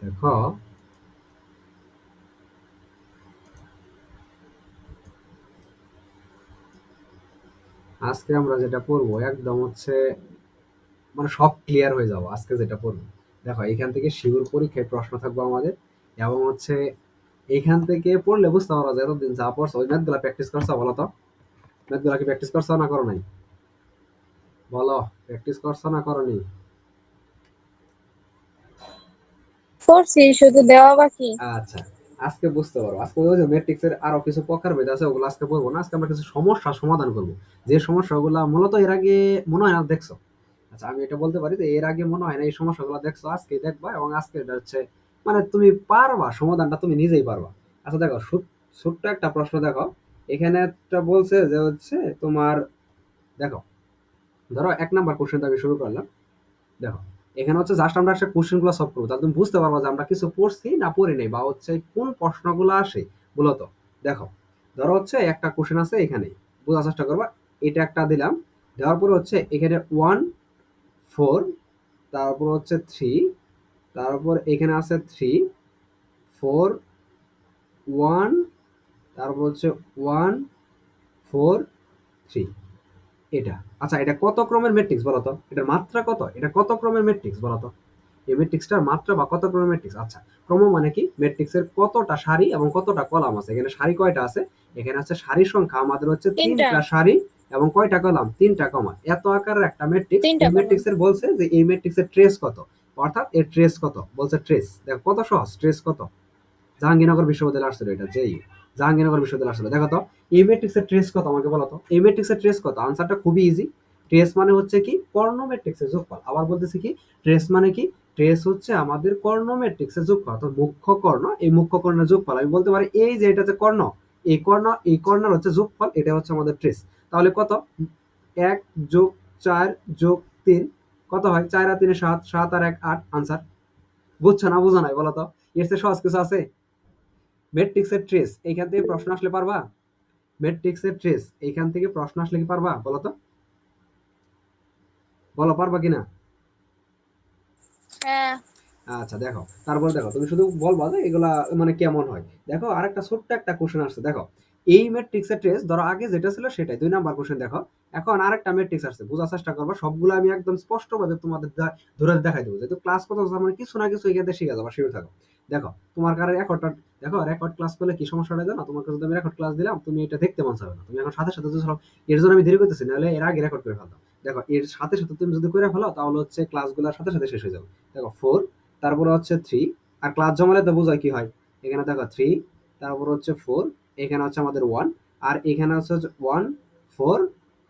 দেখো আজকে আমরা যেটা পড়বো একদম হচ্ছে মানে সব ক্লিয়ার হয়ে যাবো আজকে যেটা পড়বো। দেখো এখান থেকে শিউর পরীক্ষায় প্রশ্ন থাকবো আমাদের, এবং হচ্ছে এখান থেকে পড়লে বুঝতে পারো যে এতদিন যা পড়ছো ওই ম্যাথগুলা প্র্যাকটিস করছো, বলো তো ম্যাথগুলা কি প্র্যাকটিস করছো না করো নাই? বলো, প্র্যাকটিস করছো না করো নি? করছি, শুধু দেওয়া বাকি। আচ্ছা, আজকে বুঝতে পারবো। আজকে ওই যে ম্যাট্রিক্সের আরো কিছু প্রকারভেদ আছে, ওগুলো আজকে পড়বো না। আজকে আমরা কিছু সমস্যা সমাধান করবো, যে সমস্যাগুলো মূলত এর আগে মনে হয় না দেখছো। আচ্ছা, আমি এটা বলতে পারি যে এর আগে মনে হয় না এই সমস্যাগুলো দেখছো, আজকে দেখবা, এবং আজকে এটা হচ্ছে মানে তুমি পারবা, সমাধানটা তুমি নিজেই পারবা। আচ্ছা দেখো, ছোট্ট একটা প্রশ্ন দেখো। এখানে একটা বলছে যে হচ্ছে তোমার, দেখো ধরো 1 নাম্বার কোশ্চেন আমি শুরু করলাম। দেখো এখানে হচ্ছে জাস্ট আমরা একটা কোশ্চেন গুলো সলভ করবো, তাহলে তুমি বুঝতে পারবা যে আমরা কিছু পড়ছি না পড়ি নাই, বা হচ্ছে কোন প্রশ্নগুলো আসে মূলত। দেখো ধরো হচ্ছে একটা কোশ্চেন আছে এখানে, বোঝার চেষ্টা করবা। এটা একটা দিলাম, দেওয়ার পরে হচ্ছে এখানে 1 4, তারপর হচ্ছে 3, তারপর এখানে আছে 3 4 1, তারপর হচ্ছে 1 4 3। এটা আচ্ছা, এটা কত ক্রমের ম্যাট্রিক্স বলতো? এটার মাত্রা কত? এটা কত ক্রমের ম্যাট্রিক্স বলতো? এই ম্যাট্রিক্সটার মাত্রা বা কত ক্রমের ম্যাট্রিক্স? আচ্ছা, ক্রম মানে কি? ম্যাট্রিক্সের কতটা সারি এবং কতটা কলাম আছে। এখানে সারি কয়টা আছে? এখানে আছে সারির সংখ্যা আমাদের হচ্ছে তিনটা। 3টা সারি এবং কয়টা কলাম? 3টা কমা। এত আকারের একটা ম্যাট্রিক্স, তিনটা এই কমন। ম্যাট্রিক্সের বলছে যে এই ম্যাট্রিক্সের ট্রেস কত, অর্থাৎ এর ট্রেস কত বলছে। ট্রেস দেখো কত সহজ, ট্রেস কত। জাহাঙ্গীরনগর বিশ্ববিদ্যালয়ে আসছিল এটা, যেই জাহাঙ্গীরনগর বিশ্ববিদ্যালয়ে আসছিল। দেখো তো এই ম্যাট্রিক্সের ট্রেস কত আমাকে বলো তো। এই ম্যাট্রিক্সের ট্রেস কত? আনসারটা খুবই ইজি। ট্রেস মানে হচ্ছে কি? কর্ণ ম্যাট্রিক্সের যোগফল। আবার বলতেছি কি, ট্রেস মানে কি? ট্রেস হচ্ছে আমাদের কর্ণ ম্যাট্রিক্সের যোগফল, অর্থাৎ মুখ্য কর্ণ, এই মুখ্য কর্ণের যোগফল। আমি বলতে পারি এই যে এটা যে কর্ণ, এই কর্ণের হচ্ছে যোগফল, এটা হচ্ছে আমাদের ট্রেস। তাহলে কত? 1+4+3 কত হয়? 4 আর 3 7, 7 আর 1 8। আনসার বুঝছো না বুঝো নাই বলো তো? এর চেয়ে সহজ কিছু আছে? ম্যাট্রিক্সের ট্রেস এইখান থেকে প্রশ্ন আসলে পারবা? ম্যাট্রিক্সের ট্রেস এইখান থেকে প্রশ্ন আসলে কি পারবা বলো তো? বলো পারবা কিনা? হ্যাঁ। আচ্ছা দেখো, তারপর দেখো তুমি শুধু বলবা যে এগুলা মানে কেমন হয়। দেখো আরেকটা ছোট্ট একটা কোশ্চেন আসছে। দেখো এই ম্যাট্রিক্সের ট্রেস ধরো আগে যেটা ছিল সেটাই, 2 নাম্বার কোশ্চেন। দেখো এখন আরেকটা ম্যাট্রিক্স আসছে, বোঝার চেষ্টা করবো। সবগুলো আমি একদম স্পষ্ট ভাবে তোমাদের ধরে দেখাই দেবো, যেহেতু ক্লাস করতে মানে কিছু না কিছু এখান থেকে শিখে যাবো, শিখে থাকো। দেখো তোমার কারো রেকর্ডটা, দেখো রেকর্ড ক্লাস করলে কি সমস্যাটা জানো? তোমাকে যদি আমি রেকর্ড ক্লাস দিলাম, তুমি এটা দেখতে মন চাবে না, তুমি এখন সাথে সাথে যদি এর জন্য আমি দেরি করতেছি, নাহলে এর আগে রেকর্ড করে ফেলতাম। দেখো এর সাথে সাথে তুমি যদি করে ফেলো তাহলে হচ্ছে ক্লাসগুলোর সাথে সাথে শেষ হয়ে যাবে। দেখো 4, তারপরে হচ্ছে 3, আর ক্লাস জমালে তো বোঝায় কি হয়। এখানে দেখো 3, তারপর হচ্ছে 4, এখানে হচ্ছে আমাদের 1, আর এখানে হচ্ছে 1 4,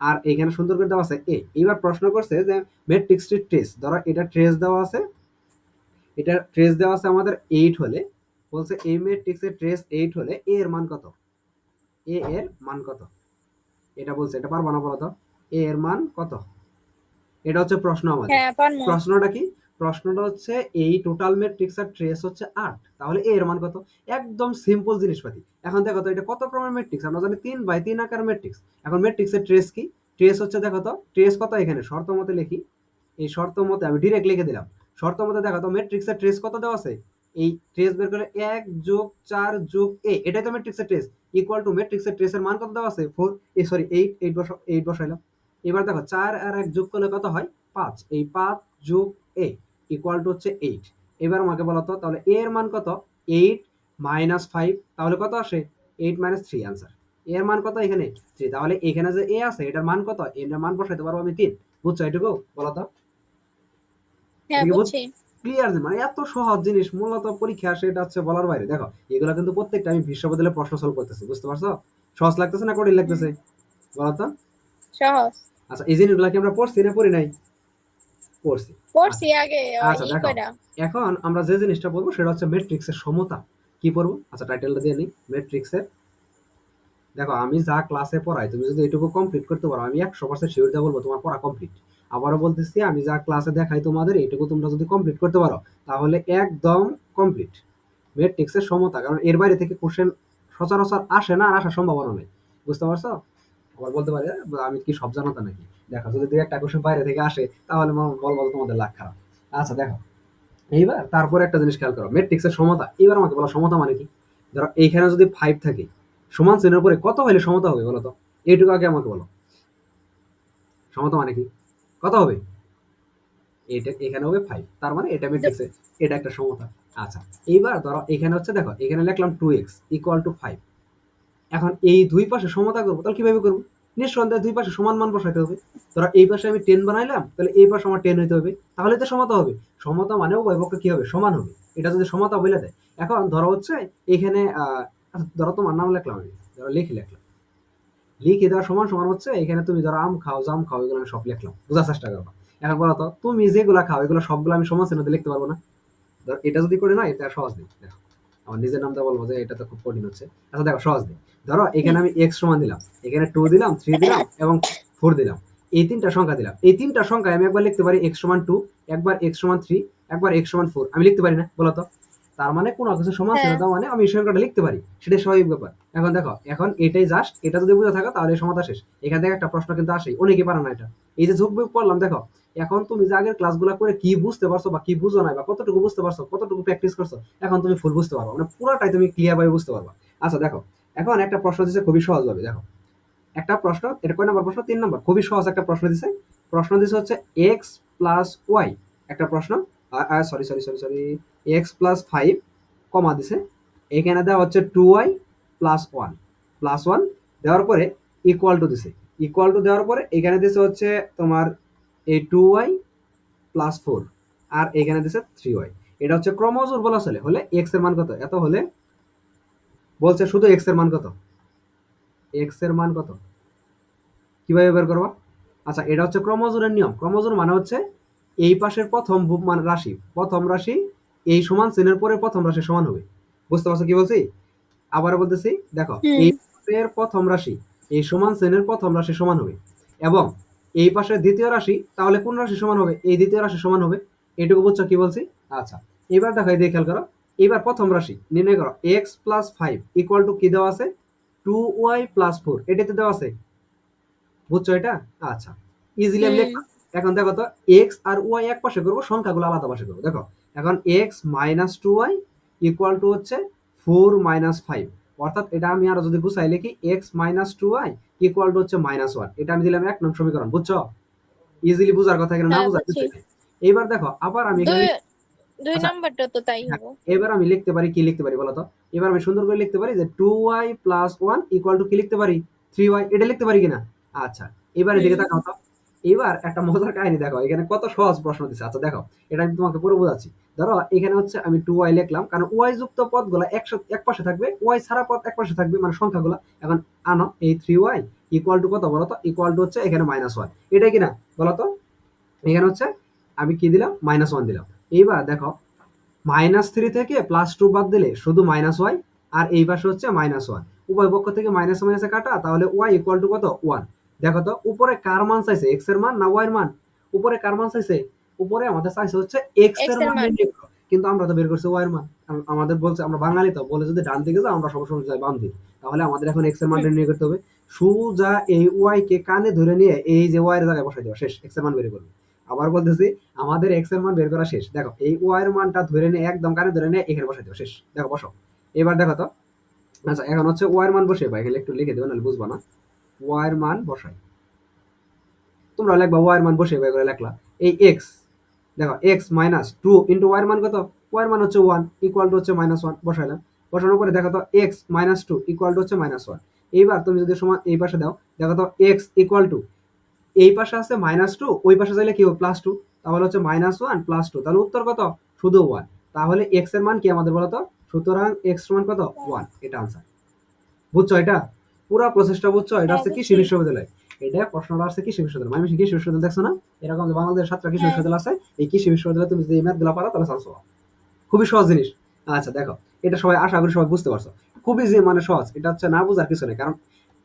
আর এখানে সুন্দর করে দেওয়া আছে এ। এবার প্রশ্ন করছে যে ম্যাট্রিক্সটির ট্রেস, ধরো এটা ট্রেস দেওয়া আছে, এটা ট্রেস দেওয়া আছে আমাদের 8 হলে, বলছে এই ম্যাট্রিক্সের ট্রেস 8 হলে এ এর মান কত? এ এর মান কত? এটা বলছে, এটা পারবো না বলো তো? এ এর মান কত? এটা হচ্ছে প্রশ্ন আমাদের। হ্যাঁ, পারমু। প্রশ্নটা কি? প্রশ্নটা হচ্ছে এই টোটাল ম্যাট্রিক্সের ট্রেস হচ্ছে 8, তাহলে এর মান কত? একদম সিম্পল জিনিসপাতি। এখন দেখো তো এটা কত ক্রমের ম্যাট্রিক্স? আমরা জানি 3 বাই 3 আকার ম্যাট্রিক্স। এখন ম্যাট্রিক্সের ট্রেস কি? ট্রেস হচ্ছে, দেখো তো ট্রেস কত, এখানে শর্ত মতে লিখি। এই শর্ত মতে আমি ডিরেক্ট লিখে দিলাম। শর্ত মতে দেখো তো ম্যাট্রিক্সের ট্রেস কত দেওয়া আছে। এই ট্রেস বের করে 1+4+a, এটাই তো ম্যাট্রিক্সের ট্রেস। ইকুয়াল টু ম্যাট্রিক্সের ট্রেসের মান কত দেওয়া আছে? 4, সরি 8, 8 বসাইলাম। এবার দেখো 4 আর 1 যোগ করলে কত হয়? 5। এই 5 যোগ a ইকুয়াল টু হচ্ছে 8। এবার আমাকে বলো তো তাহলে a এর মান কত? 8 মাইনাস 5, তাহলে কত আসে? 8 - 3 আনসার। এর মান কত এখানে? 3। তাহলে এখানে যে a আছে এটার মান কত? এর মান বসাইতে পারবো আমি 3। বুঝছো এটুকু বলো তো? হ্যাঁ, এটা কি বুঝছি। ক্লিয়ার? মানে এত সহজ জিনিস মূলত পরীক্ষা আসে, এটা হচ্ছে বলার বাইরে। দেখো এগুলো কিন্তু প্রত্যেকটা আমি বিশ্ববিদ্যালয়ে প্রশ্ন সলভ করতেছি, বুঝতে পারছো? সহজ লাগতেছে না কঠিন হুম। লাগতেছে বলো তো? সহজ। আচ্ছা, এই জিনিসগুলো কি আমরা পড়ছি না পড়ি নাই? পড়ছি। পড়ছি আচ্ছা আগে। আচ্ছা ই দেখো, কইরা। এখন আমরা যে জিনিসটা পড়বো সেটা হচ্ছে ম্যাট্রিক্সের সমতা। কি পড়বো? আচ্ছা টাইটেলটা দিয়ে নিই, ম্যাট্রিক্সের। দেখো আমি যা ক্লাসে পড়াই তুমি যদি এটুকু কমপ্লিট করতে পারো, আমি 100% শিওর দিয়ে বলবো তোমার পড়া কমপ্লিট। আবারও বলতেছি, আমি যা ক্লাসে দেখাই তোমাদের এইটুকু তোমরা যদি কমপ্লিট করতে পারো তাহলে একদম কমপ্লিট ম্যাট্রিক্সের সমতা। কারণ এর বাইরে থেকে কোশ্চেন সচরাচর আসে না, আর আসার সম্ভাবনা নেই। বুঝতে পারছো? আবার বলতে পারে আমি কি সব জানো তা নাকি। দেখো যদি 2 একটা কোশ্চেন বাইরে থেকে আসে তাহলে বলবো তোমাদের লাখ খারাপ। আচ্ছা দেখো, এইবার তারপরে একটা জিনিস খেয়াল করো, ম্যাট্রিক্সের সমতা। এবার আমাকে বলো সমতা মানে কি। ধরো এইখানে যদি 5 থাকে, সমান চিহ্নের পরে কত হলে সমতা হবে বলো তো? এইটুকু আগে আমাকে বলো, সমতা মানে কি, কত হবে? এটা এখানে হবে 5, তার মানে এটা দু- ম্যাট্রিক্সে এটা একটা সমতা। আচ্ছা, এইবার ধরো এখানে হচ্ছে, দেখো এখানে লিখলাম 2x ইকুয়াল টু 5। এখন এই দুই পাশে সমতা করবো, তাহলে কিভাবে করবো? নিঃসন্দেহে দুই পাশে সমান মান বসাইতে হবে। ধরো এই পাশে আমি 10 বানাইলাম, তাহলে এই পাশে আমার 10 হইতে হবে, তাহলে তো সমতা হবে। সমতা মানে উভয় পক্ষে কি হবে, সমান হবে। এটা যদি সমতা বলে দেয়। এখন ধরো হচ্ছে এখানে আচ্ছা, ধরো তোমার নাম লিখলাম আমি, ধরো লিখলাম, লিখে দেওয়া সমান সমান হচ্ছে এখানে তুমি ধরো আম খাও, জাম খাও, এগুলো আমি সব লিখলাম, বোঝার চেষ্টা করবো। এখন বলো তো, তুমি যেগুলা খাও এগুলো সবগুলো আমি সমান চিহ্নতে লিখতে পারবো না? ধর এটা যদি করে না, এটা সহজ নেই। দেখো আমার নিজের নামটা বলবো যে এটা তো খুব কঠিন হচ্ছে। আচ্ছা দেখো সহজ নেই। ধরো এখানে আমি এক্স সমান দিলাম, এখানে 2 দিলাম, 3 দিলাম এবং 4 দিলাম। এই তিনটা সংখ্যা দিলাম, এই তিনটা সংখ্যা আমি একবার লিখতে পারি এক্স সমান 2, একবার এক্স সমান 3, একবার এক্স সমান 4। আমি লিখতে পারি না বলো তো? তার মানে কোনো কিছু সমান ছিল হ্যাঁ। তার মানে আমি এই সংখ্যাটা লিখতে পারি, সেটাই স্বাভাবিক ব্যাপার। এখন দেখো, এখন এটাই জাস্ট, এটা যদি বুঝে থাকো তাহলে এই সমাধান শেষ। এখান থেকে একটা প্রশ্ন কিন্তু আসেই, অনেকে পারে না এটা। এই যে যোগ বিয়োগ করলাম, দেখো এখন তুমি যে আগের ক্লাসগুলো করে কি বুঝতে পারছো বা কি বুঝো না, বা কতটুকু বুঝতে পারছো, কতটুকু প্র্যাকটিস করছো, এখন তুমি ফুল বুঝতে পারবা, মানে পুরোটাই তুমি ক্লিয়ার ভাবে বুঝতে পারবা। আচ্ছা দেখো, এখন একটা প্রশ্ন দিচ্ছে খুবই সহজ ভাবে। দেখো একটা প্রশ্ন, এটা কয় নম্বর প্রশ্ন, 3 নম্বর, খুবই সহজ একটা প্রশ্ন দিছে। প্রশ্ন দিছে হচ্ছে এক্স প্লাস ওয়াই, একটা প্রশ্ন। Sorry sorry sorry sorry, x plus 5 কমা দিছে, এখানে দেওয়া হচ্ছে 2y প্লাস 1 প্লাস 1 দেওয়ার পরে ইকুয়াল টু দিছে। ইকুয়াল টু দেওয়ার পরে এখানে দিছে হচ্ছে তোমার এই 2y প্লাস 4, আর এখানে দিছে 3y। এটা হচ্ছে ক্রমজোর বলা চলে, হলে এক্স এর মান কত, এত হলে বলছে শুধু এক্স এর মান কত, এক্স এর মান কত, কিভাবে বের করবা? আচ্ছা এটা হচ্ছে ক্রমজোরের নিয়ম। ক্রমজোর মানে হচ্ছে এই পাশের প্রথম মানে রাশি, প্রথম রাশি এই সমান চিহ্নের পরে প্রথম রাশি সমান হবে। বুঝতে পারছো কি বলছি? আবার বলতেছি, দেখো হুম। এই পাশের প্রথম রাশি এই সমান শ্রেণীর প্রথম রাশি সমান হবে, এবং এই পাশে দ্বিতীয় রাশি, তাহলে কোন রাশি সমান হবে, এই দ্বিতীয় রাশি সমান হবে। এইটুকু বুঝছো কি বলছি? আচ্ছা এবার দেখো এই দিয়ে খেয়াল করো, এবার প্রথম রাশি নির্ণয় করো, এক্স প্লাস 5 ইকুয়াল টু কি দেওয়া আছে, 2y প্লাস 4, এটাতে দেওয়া আছে। বুঝছো এটা? আচ্ছা, ইজিলি আমি হুম। লিখলাম। এখন দেখো তো, এক্স আর ওয়াই এক পাশে করবো, সংখ্যাগুলো আলাদা পাশে করবো। দেখো এখন x minus 2y equal to হচ্ছে 4 - 5, অর্থাৎ এটা আমি আরো যদি গুছাই লিখি, x minus 2y equal to হচ্ছে -1। এটা আমি দিলাম 1 নং সমীকরণ। বুঝছো? ইজিলি বুঝার কথা, এখানে না হ্যাঁ, বুঝার বুঝছি। কিছুই নেই। এইবার দেখো আবার আমি এখানে দুই দুই আচ্ছা নাম্বারটা তো তাই হ্যাঁ, হবো। এবার আমি লিখতে পারি, কি লিখতে পারি বলতো? এবার আমি সুন্দর করে লিখতে পারি যে 2y প্লাস 1 ইকুয়াল টু কি লিখতে পারি, 3y। এটা লিখতে পারি কিনা? আচ্ছা এবার এদিকে হুম। তাকাও তো। এবার একটা মজার কাহিনী দেখো, এখানে কত সহজ প্রশ্ন দিচ্ছে। আচ্ছা দেখো, এটা আমি তোমাকে পুরো বোঝাচ্ছি। ধরো এখানে হচ্ছে আমি 2y লিখলাম, কারণ y যুক্ত পদগুলো একসাথে এক পাশে থাকবে, y ছাড়া পদ এক পাশে থাকবে, মানে সংখ্যাগুলো। এখন আনো এই 3y ইকুয়াল টু কত বলতো, ইকুয়াল টু হচ্ছে এখানে -1। এটাই কিনা বলতো? এখানে হচ্ছে আমি কি দিলাম, -1 দিলাম। এইবার দেখো -3 থেকে +2 বাদ দিলে শুধু -y, আর এই পাশে হচ্ছে -1। উভয় পক্ষ থেকে মাইনাসে মাইনাসে কাটা, তাহলে y ইকুয়াল টু কত, 1। দেখো তো উপরে কার মান চাইছে, x এর মান না y এর মান? উপরে কার মান চাইছে? উপরে আমাদের চাইছে হচ্ছে x এক্স এর এর মান মান। নির্ণয় করো, কিন্তু আমরা তো বের করছি y এর মান। আমাদের বলছে, আমরা বাঙালি তো বলে যদি ডান দিকে যাও আমরা সবসময় যাই বাম দিকে, তাহলে আমাদের এখন x এর মান হুম। নির্ণয় করতে হবে। সোজা এই y কে কানে ধরে নিয়ে এই যে y এর জায়গায় বসাই দেওয়া, শেষ, x এর মান বের করবে। আবার বলতেছি, আমাদের এক্স এর মান বের করা শেষ। দেখো এই ওয়াই এর মানটা ধরে নিয়ে একদম কানে ধরে নিয়ে এখানে বসাই দেবো, শেষ। দেখো বসো, এবার দেখো তো। আচ্ছা এখন হচ্ছে ওয়াই এর মান বসে, বা এখানে একটু লিখে দেবো নাহলে বুঝবা না। ওয়াই এর মান বসাই, তোমরা লিখবা ওয়াই এর মান বসে করে লিখলা। এই এক্স, দেখো এক্স মাইনাস 2 ইন্টু ওয়াই এর মান কত, ওয়াই এর মান হচ্ছে 1 ইকুয়াল টু হচ্ছে -1, বসাইলাম। বসানোর পরে দেখো তো এক্স মাইনাস 2 ইকুয়াল টু হচ্ছে -1। এইবার তুমি যদি সমান এই পাশে দাও, দেখো তো এক্স ইকুয়াল টু, এই পাশে আছে -2, ওই পাশে চাইলে কি হবে, +2। তাহলে হচ্ছে -1 +2, তাহলে উত্তর কত, শুধু 1। তাহলে এক্স এর মান কি আমাদের বলতো? সুতরাং এক্স সমান কত, 1। এটা আনসার। বুঝছো এটা? পুরো প্রসেসটা বুঝছো? এটা হ্যাঁ, হচ্ছে কৃষি বুঝছি। বিশ্ববিদ্যালয়। এটা প্রশ্নটা আসছে কৃষি বিশ্ববিদ্যালয়, আমি কৃষি বিশ্ববিদ্যালয় দেখছো না? এরকম যে বাংলাদেশের 7টা কৃষি হ্যাঁ। বিশ্ববিদ্যালয় আছে, এই কৃষি বিশ্ববিদ্যালয়ে তুমি যদি এই ম্যাথ গুলো পারো তাহলে চান্স পাবা। খুবই সহজ জিনিস। আচ্ছা দেখো, এটা সবাই আশা করি সবাই বুঝতে পারছো। খুবই যে মানে সহজ, এটা হচ্ছে না বুঝার কিছু নেই। কারণ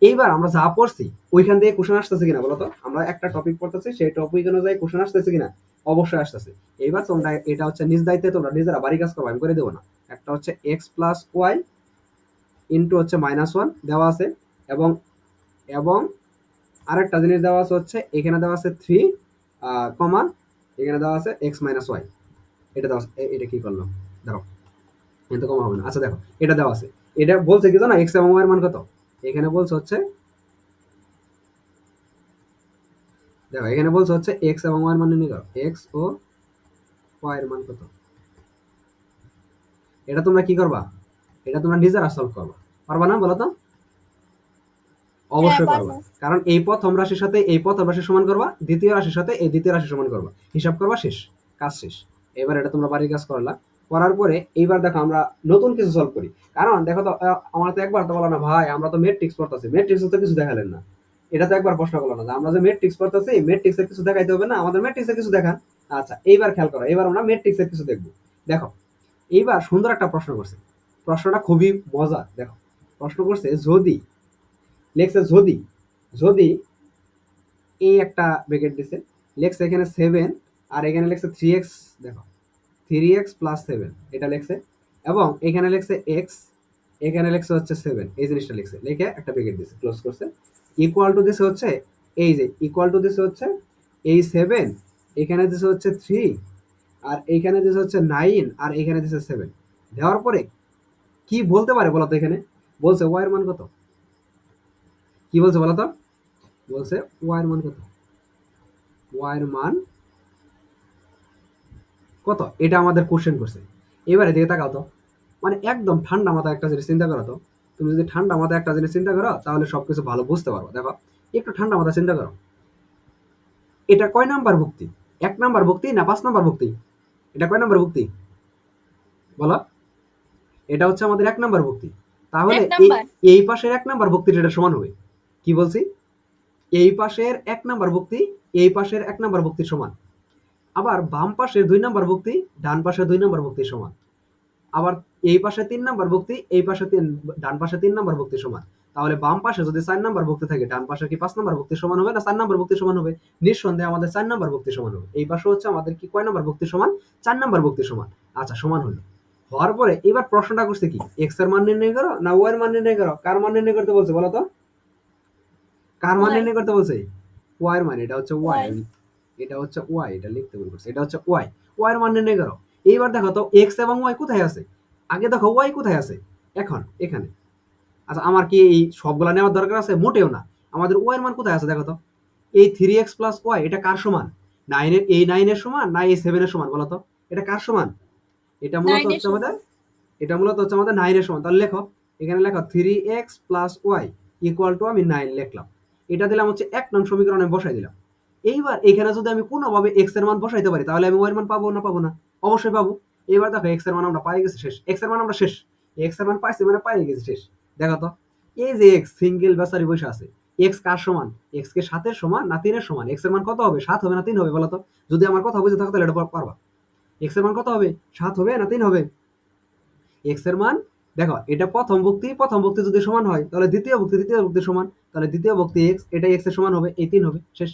এইবার আমরা যা পড়ছি ওইখান থেকে কোশ্চেন আসতেছে কিনা বলতো? আমরা একটা টপিক পড়তেছি, সেই টপিক অনুযায়ী কোশ্চেন আসতেছে কিনা? অবশ্যই আসতেছে। এইবার তোমরা এটা হচ্ছে নিজ দায়িত্বে তোমরা নিজেরা বাড়ি কাজ করবো, আমি করে দেবো না। একটা হচ্ছে এক্স প্লাস ওয়াই ইন্টু হচ্ছে -1 দেওয়া আছে, এবং এবং আরেকটা জিনিস দেওয়া আছে হচ্ছে এখানে দেওয়া আছে 3 কমা, এখানে দেওয়া আছে এক্স মাইনাস ওয়াই। এটা দেওয়া এটা কি করলো, দেখো কিন্তু কমা হবে না। আচ্ছা দেখো এটা দেওয়া আছে, এটা বলছে কি জানো এক্স এবং ওয়াই এর মান কত, এখানে বলছে হচ্ছে, দেখো এখানে বলছে হচ্ছে এক্স এবং ওয়াই এর মান নির্ণয় করো, এক্স ও ওয়াই এর মান কত। এটা তোমরা কি করবা, এটা তোমরা নিজেরা সলভ করবা, পারবা না বলো তো? হ্যাঁ অবশ্যই পারবা, পারবো। কারণ এই প্রথম রাশির সাথে এই প্রথম রাশি সমান করবা, দ্বিতীয় রাশির সাথে এই দ্বিতীয় রাশি সমান করবা, হিসাব করবা, শেষ, কাজ শেষ। এবার এটা তোমরা বাড়ির কাজ করলা, করার পরে এইবার দেখো আমরা নতুন কিছু সলভ করি। কারণ দেখো তো আমার তো একবার তো বলো না ভাই আমরা তো ম্যাট্রিক্স পড়তেছি, ম্যাট্রিক্স তো কিছু দেখালেন না, এটা তো একবার প্রশ্ন করলো না যে আমরা যে ম্যাট্রিক্স পড়তেছি ম্যাট্রিক্স এর কিছু দেখাইতে হবে না, আমাদের ম্যাট্রিক্স এর কিছু দেখান। আচ্ছা এইবার খেয়াল করো, এবার আমরা ম্যাট্রিক্স এর কিছু দেখবো। দেখো এইবার সুন্দর একটা প্রশ্ন করছে, প্রশ্নটা খুবই মজা। দেখো প্রশ্ন করছে যদি, লেখছে যদি, যদি এই একটা ব্র্যাকেট দিছে, লেখছে এখানে 7 আর এখানে লেখছে 3x, দেখো 3x প্লাস 7 এটা লেখছে, এবং এখানে লেখছে x, এখানে লেখছে হচ্ছে 7, এই জিনিসটা লিখছে, লিখে একটা ব্র্যাকেট দিছে ক্লোজ করছে, ইকুয়াল টু দিছে হচ্ছে, এই যে ইকুয়াল টু দিছে হচ্ছে এই 7, এখানে দিছে হচ্ছে 3, আর এইখানে দিছে হচ্ছে 9, আর এখানে দিছে 7। দেওয়ার পরে কি বলতে পারে বলো তো, এখানে বলছে y এর মান কত, কি বলছে বলো তো, বলছে y এর মান কত, y এর মান কত, এটা আমাদের কোশ্চেন করছে। এবারে দিকে তাকাও তো, মানে একদম ঠান্ডা মাথায় একটা জিনিস চিন্তা করো তো, তুমি যদি ঠান্ডা মাথায় একটা জিনিস চিন্তা করো তাহলে সবকিছু ভালো বুঝতে পারবো। দেখো একটু ঠান্ডা মাথায় চিন্তা করো, এটা কয় নাম্বার ভুক্তি, 1 নাম্বার ভুক্তি না 5 নাম্বার ভুক্তি, এটা কয় নাম্বার ভুক্তি বলো, এটা হচ্ছে আমাদের 1 নাম্বার ভুক্তি। তাহলে এক এই নাম্বার। এই পাশের 1 নাম্বার ভুক্তির এটা সমান হবে, কি বলছি, এই পাশের 1 নাম্বার ভুক্তি এই পাশের 1 নাম্বার ভুক্তির সমান, আবার বাম পাশের 2 নাম্বার ভুক্তি ডান পাশের 2 নাম্বার ভুক্তির সমান, আবার এই পাশে 3 নাম্বার ভুক্তি এই পাশে ডান পাশে 3 নাম্বার ভুক্তি সমান। তাহলে বাম পাশে যদি 4 নাম্বার ভুক্তি থাকে ডান পাশে কি 5 নাম্বার ভুক্তি সমান হবে না 4 নাম্বার ভুক্তি সমান হবে? নিঃসন্দেহে আমাদের 4 নাম্বার ভুক্তি সমান হবে। এই পাশে হচ্ছে আমাদের কি কয় নাম্বার ভুক্তি সমান, 4 নাম্বার ভুক্তি সমান। আচ্ছা সমান হলো, হওয়ার পরে এবার প্রশ্নটা করছে কি এক্স এর মান নির্ণয় করো না ওয়াই এর মান নির্ণয় করো, কার মান নির্ণয় করতে বলছে বলো তো, কার মান ওয়াই। নির্ণয় করতে বলছে, ওয়াই এর মান, এটা হচ্ছে ওয়াই, ওয়াই। এটা হচ্ছে ওয়াই, এটা লিখতে ভুল করছে, এটা হচ্ছে ওয়াই, ওয়াই এর মান নির্ণয় করো। এইবার দেখো তো এক্স এবং ওয়াই কোথায় আছে, আগে দেখো ওয়াই কোথায় আছে, এখন এখানে। আচ্ছা আমার কি এই সবগুলা নেওয়ার দরকার আছে, মোটেও না, আমাদের ওয়াই এর মান কোথায় আছে দেখো তো, এই 3x প্লাস ওয়াই এটা কার সমান, 9 এর, এই 9 এর সমান না এই 7 এর সমান বলো তো, এটা কার সমান, এটা মূলত 9 এর হচ্ছে আমাদের, সমান। এটা মূলত হচ্ছে আমাদের 9 এর সমান। তাহলে লেখো, এখানে লেখো 3x plus Y equal two আমি 9 লিখলাম, এটা দিলাম হচ্ছে 1 নং সমীকরণে বসাই দিলাম। এইবার এখানে যদি আমি কোনোভাবে এক্স এর মান বসাইতে পারি তাহলে আমি ওয়াই এর মান পাবো না পাবো না, অবশ্যই পাবো। এবার দেখো এক্স এর মান আমরা পাই গেছি, শেষ, এক্স এর মান আমরা শেষ, এক্স এর মান পাইছি মানে পাই গেছি, শেষ। দেখো তো এই যে এক্স সিঙ্গেল বেচারি বসে আছে, এক্স কার সমান, এক্স কে 7-এর সমান না 3-এর সমান, এক্স এর মান কত হবে, 7 হবে না 3 হবে বলো তো, যদি আমার কথা বুঝে থাকো তাহলে এটা পারবা, এক্স এর মান কত হবে, 7 হবে না 3 হবে, এক্স এর মান, দেখো এটা প্রথম ভুক্তি যদি সমান হয় তাহলে দ্বিতীয় ভুক্তি সমান, তাহলে দ্বিতীয় ভুক্তি এক্স, এটা এক্স এর সমান হবে, এই 3 হবে, শেষ।